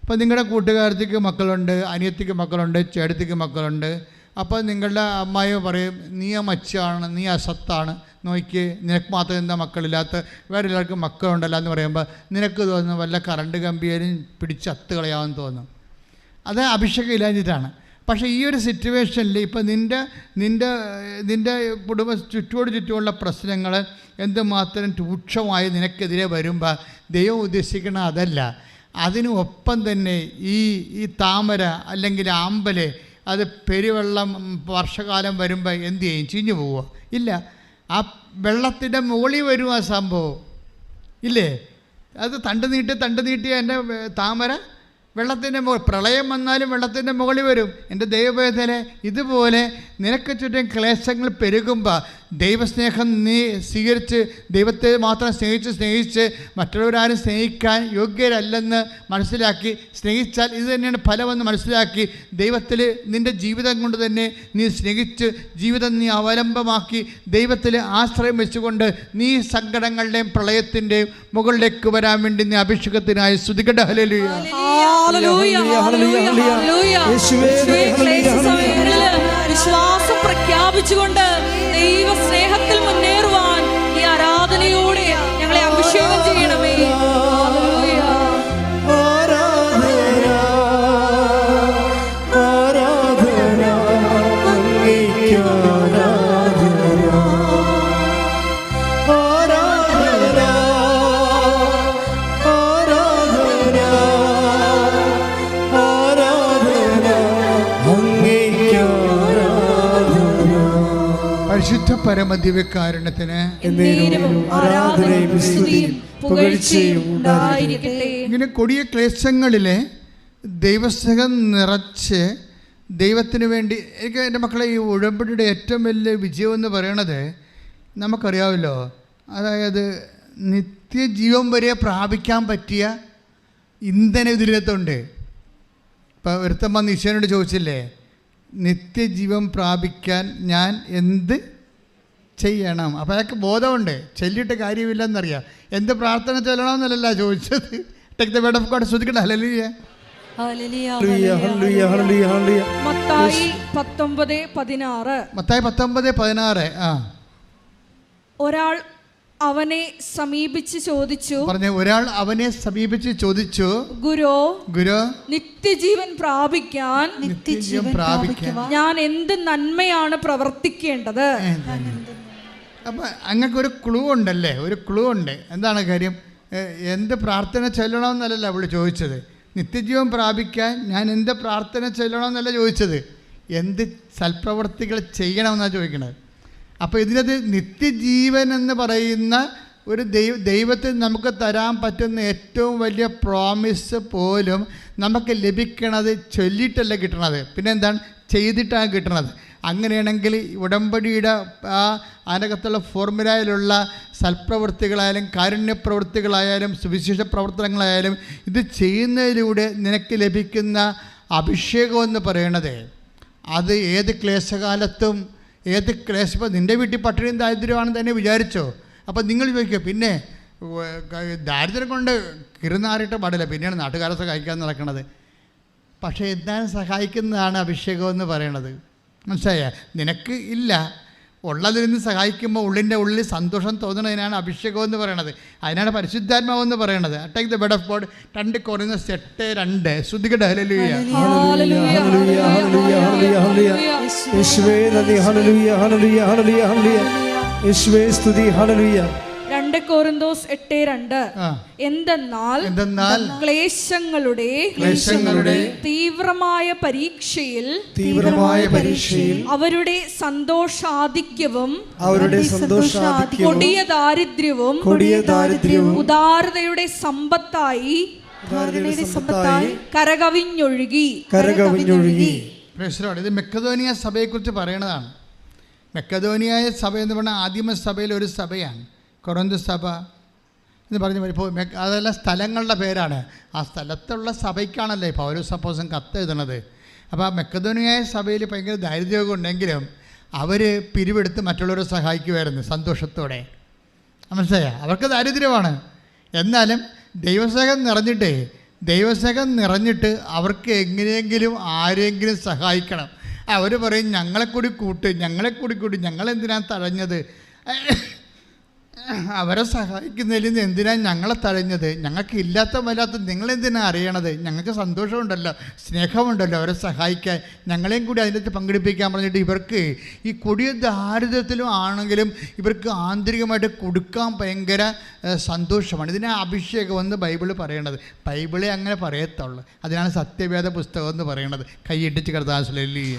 അപ്പോൾ നിങ്ങളുടെ കൂട്ടുകാരത്തിക്ക് മക്കളുണ്ട്, അനിയത്തിക്ക് മക്കളുണ്ട്, ചേട്ടത്തിക്ക് മക്കളുണ്ട്. അപ്പോൾ നിങ്ങളുടെ അമ്മായി പറയും, നീ മച്ചാണ്, നീ അസത്താണ്, നോക്കി നിനക്ക് മാത്രം എന്താ മക്കളില്ലാത്ത, വേറെ എല്ലാവർക്കും മക്കളുണ്ടല്ലോ എന്ന് പറയുമ്പോൾ നിനക്ക് തോന്നുന്നു വല്ല കറണ്ട് കമ്പിയേലും പിടിച്ച് അത്ത് കളയാമെന്ന് തോന്നും. അത് അഭിഷേകം ഇല്ലാഞ്ഞിട്ടാണ്. പക്ഷേ ഈ ഒരു സിറ്റുവേഷനിൽ ഇപ്പം നിൻ്റെ കുടുംബ ചുറ്റുമുള്ള പ്രശ്നങ്ങൾ എന്തുമാത്രം രൂക്ഷമായി നിനക്കെതിരെ വരുമ്പോൾ ദൈവം ഉദ്ദേശിക്കണ അതല്ല. അതിനൊപ്പം തന്നെ ഈ താമര അല്ലെങ്കിൽ ആമ്പല് അത് പെരുവെള്ളം വർഷകാലം വരുമ്പോൾ എന്ത് ചെയ്യും? ചീഞ്ഞു പോവുമോ? ഇല്ല. ആ വെള്ളത്തിൻ്റെ മുകളിൽ വരും ആ സംഭവം ഇല്ലേ? അത് തണ്ട് നീട്ടി എൻ്റെ താമര വെള്ളത്തിൻ്റെ പ്രളയം വന്നാലും വെള്ളത്തിൻ്റെ മുകളിൽ വരും. എൻ്റെ ദൈവവേദന ഇതുപോലെ നിനക്ക് ചുറ്റും ക്ലേശങ്ങൾ പെരുകുമ്പോൾ ദൈവസ്നേഹം നീ സ്വീകരിച്ച് ദൈവത്തെ മാത്രം സ്നേഹിച്ച് മറ്റുള്ളവരാരും സ്നേഹിക്കാൻ യോഗ്യരല്ലെന്ന് മനസ്സിലാക്കി സ്നേഹിച്ചാൽ ഇത് തന്നെയാണ് ഫലമെന്ന് മനസ്സിലാക്കി ദൈവത്തിൽ നിൻ്റെ ജീവിതം കൊണ്ട് തന്നെ നീ സ്നേഹിച്ച് ജീവിതം നീ അവലംബമാക്കി ദൈവത്തിൽ ആശ്രയം വെച്ചുകൊണ്ട് നീ സങ്കടങ്ങളുടെയും പ്രളയത്തിൻ്റെയും മുകളിലേക്ക് വരാൻ വേണ്ടി നീ അഭിഷേകത്തിനായി സ്തുതിക്കട്ടെ. ഹല്ലേലൂയ. വിശ്വാസം പ്രഖ്യാപിച്ചുകൊണ്ട് ദൈവ സ്നേഹത്തിൽ മുന്നേറുക. പരിശുദ്ധ പരമദിവ്യകാരുണ്യത്തിന് എന്നേരവും ആരാധനയും സ്തുതിയും പുകഴ്ചയും ഉണ്ടായിരിക്കട്ടെ. ഇങ്ങനെ കൊടിയ ക്ലേശങ്ങളിലെ ദൈവസ്നേഹം നിറച്ച് ദൈവത്തിന് വേണ്ടി എനിക്ക് എൻ്റെ മക്കളെ ഈ ഉടമ്പടിയുടെ ഏറ്റവും വലിയ വിജയം എന്ന് പറയണത് നമുക്കറിയാമല്ലോ. അതായത് നിത്യജീവൻ വരെ പ്രാപിക്കാൻ പറ്റിയ ഇന്ധനം ഇതിനകത്തുണ്ട്. ഇപ്പോൾ ഒരുത്തൻ വന്ന് ഈശോനോട് ചോദിച്ചില്ലേ, നിത്യജീവൻ പ്രാപിക്കാൻ ഞാൻ എന്ത് ചെയ്യണം? അപ്പോൾ അയാൾക്ക് ബോധമുണ്ട്, ചൊല്ലിയിട്ട് കാര്യമില്ലെന്നറിയാം. എന്ത് പ്രാർത്ഥന ചൊല്ലണമെന്നല്ല ചോദിച്ചത്. Take the word of God. ശ്രദ്ധിക്കട്ടെ. ഹല്ലേലൂയ. മത്തായി 19:16. മത്തായി 19:16. ഒരാൾ അവനെ സമീപിച്ച് ചോദിച്ചു, പറഞ്ഞ ഒരാൾ അവനെ സമീപിച്ച് ചോദിച്ചു, ഗുരു നിത്യജീവൻ പ്രാപിക്കാൻ ഞാൻ എന്ത് നന്മയാണ് പ്രവർത്തിക്കേണ്ടത്? അപ്പം അങ്ങക്ക് ഒരു ക്ലൂ ഉണ്ടല്ലേ, ഒരു ക്ലൂ ഉണ്ട്. എന്താണ് കാര്യം? എന്ത് പ്രാർത്ഥന ചൊല്ലണമെന്നല്ല അവൾ ചോദിച്ചത്. നിത്യജീവൻ പ്രാപിക്കാൻ ഞാൻ എന്ത് പ്രാർത്ഥന ചൊല്ലണമെന്നല്ല ചോദിച്ചത്, എന്ത് സൽപ്രവർത്തികൾ ചെയ്യണമെന്നാണ് ചോദിക്കണത്. അപ്പോൾ ഇതിനകത്ത് നിത്യജീവൻ എന്ന് പറയുന്ന ഒരു ദൈവത്തിന് നമുക്ക് തരാൻ പറ്റുന്ന ഏറ്റവും വലിയ പ്രോമിസ് പോലും നമുക്ക് ലഭിക്കണത് ചൊല്ലിയിട്ടല്ല കിട്ടണത്, പിന്നെ എന്താണ്, ചെയ്തിട്ടാണ് കിട്ടണത്. അങ്ങനെയാണെങ്കിൽ ഉടമ്പടിയുടെ അതിനകത്തുള്ള ഫോർമുലയിലുള്ള സൽപ്രവൃത്തികളായാലും കാരുണ്യപ്രവൃത്തികളായാലും സുവിശേഷ പ്രവർത്തനങ്ങളായാലും ഇത് ചെയ്യുന്നതിലൂടെ നിനക്ക് ലഭിക്കുന്ന അഭിഷേകം എന്ന് പറയണത് അത് ഏത് ക്ലേശകാലത്തും ഏത് ക്ലേശം, നിൻ്റെ വീട്ടിൽ പട്ടിണിയും ദാരിദ്ര്യമാണെന്ന് തന്നെ വിചാരിച്ചോ. അപ്പോൾ നിങ്ങൾ ചോദിക്കുക, പിന്നെ ദാരിദ്ര്യം കൊണ്ട് കിറുനാറിയിട്ട് പാടില്ല, പിന്നെയാണ് നാട്ടുകാരെ സഹായിക്കാൻ നടക്കുന്നത്. പക്ഷേ എന്തായാലും സഹായിക്കുന്നതാണ് അഭിഷേകം എന്ന് പറയണത്. മനസ്സിലായ? നിനക്ക് ഇല്ല, ഉള്ളതിൽ നിന്ന് സഹായിക്കുമ്പോൾ ഉള്ളിൻ്റെ ഉള്ളിൽ സന്തോഷം തോന്നുന്നതിനാണ് അഭിഷേകം എന്ന് പറയണത്. അതിനാണ് പരിശുദ്ധാത്മാവ് എന്ന് പറയണത്. Take the word of God. 2 Corinthians 8:2. ശ്രദ്ധിക്കട്ടെ. ഹല്ലേലൂയ. യേശുവേ നന്ദി. ഹല്ലേലൂയ ഹല്ലേലൂയ ഹല്ലേലൂയ ഹല്ലേലൂയ. യേശുവേ സ്തുതി. ഹല്ലേലൂയ. 2 Corinthians 8:2. എന്തെന്നാൽ ക്ലേശങ്ങളുടെ തീവ്രമായ പരീക്ഷയിൽ അവരുടെ സന്തോഷാധിക്യവും കൊടിയ ദാരിദ്ര്യവും ഉദാരതയുടെ സമ്പത്തായി കരകവിഞ്ഞൊഴുകി. ഇത് മക്കെദോനിയ സഭയെക്കുറിച്ച് പറയണതാണ്. മക്കെദോനിയായ സഭ എന്ന് പറഞ്ഞാൽ ആദിമ സഭയിൽ ഒരു സഭയാണ് കൊറിന്ത് സഭ എന്ന് പറഞ്ഞു. ഇപ്പോൾ അതെല്ലാം സ്ഥലങ്ങളുടെ പേരാണ്. ആ സ്ഥലത്തുള്ള സഭയ്ക്കാണല്ലേ പൗലോസ് അപ്പോസ്തലൻ കത്ത് എഴുതണത്. അപ്പോൾ ആ മക്കെദോനിയായ സഭയിൽ ഭയങ്കര ദാരിദ്ര്യമൊക്കെ ഉണ്ടെങ്കിലും അവർ പിരിവെടുത്ത് മറ്റുള്ളവരെ സഹായിക്കുമായിരുന്നു സന്തോഷത്തോടെ. മനസ്സിലായ? അവർക്ക് ദാരിദ്ര്യമാണ്, എന്നാലും ദൈവസ്നേഹം നിറഞ്ഞിട്ട് അവർക്ക് എങ്ങനെയെങ്കിലും ആരെങ്കിലും സഹായിക്കണം. അവർ പറയും, ഞങ്ങളെ കൂടി കൂട്ടി, ഞങ്ങളെന്തിനാണ് തഴഞ്ഞത്? അവരെ സഹായിക്കുന്നതിൽ നിന്ന് എന്തിനാണ് ഞങ്ങളെ തഴഞ്ഞത്? ഞങ്ങൾക്ക് ഇല്ലാത്ത വല്ലാത്ത നിങ്ങളെന്തിനാണ് അറിയണത്? ഞങ്ങൾക്ക് സന്തോഷമുണ്ടല്ലോ, സ്നേഹമുണ്ടല്ലോ അവരെ സഹായിക്കാൻ, ഞങ്ങളെയും കൂടി അതിനകത്ത് പങ്കെടുപ്പിക്കാൻ പറഞ്ഞിട്ട് ഇവർക്ക് ഈ കൊടിയ ദാരിദ്ര്യത്തിലും ആണെങ്കിലും ഇവർക്ക് ആന്തരികമായിട്ട് കൊടുക്കാൻ ഭയങ്കര സന്തോഷമാണ്. ഇതിനെ അഭിഷേകം എന്ന് ബൈബിള് പറയണത്. ബൈബിളെ അങ്ങനെ പറയത്തുള്ളൂ. അതിനാണ് സത്യവേദ പുസ്തകം എന്ന് പറയണത്. കൈയിട്ടിച്ച് കിടത്താൻ ഹല്ലേലൂയ.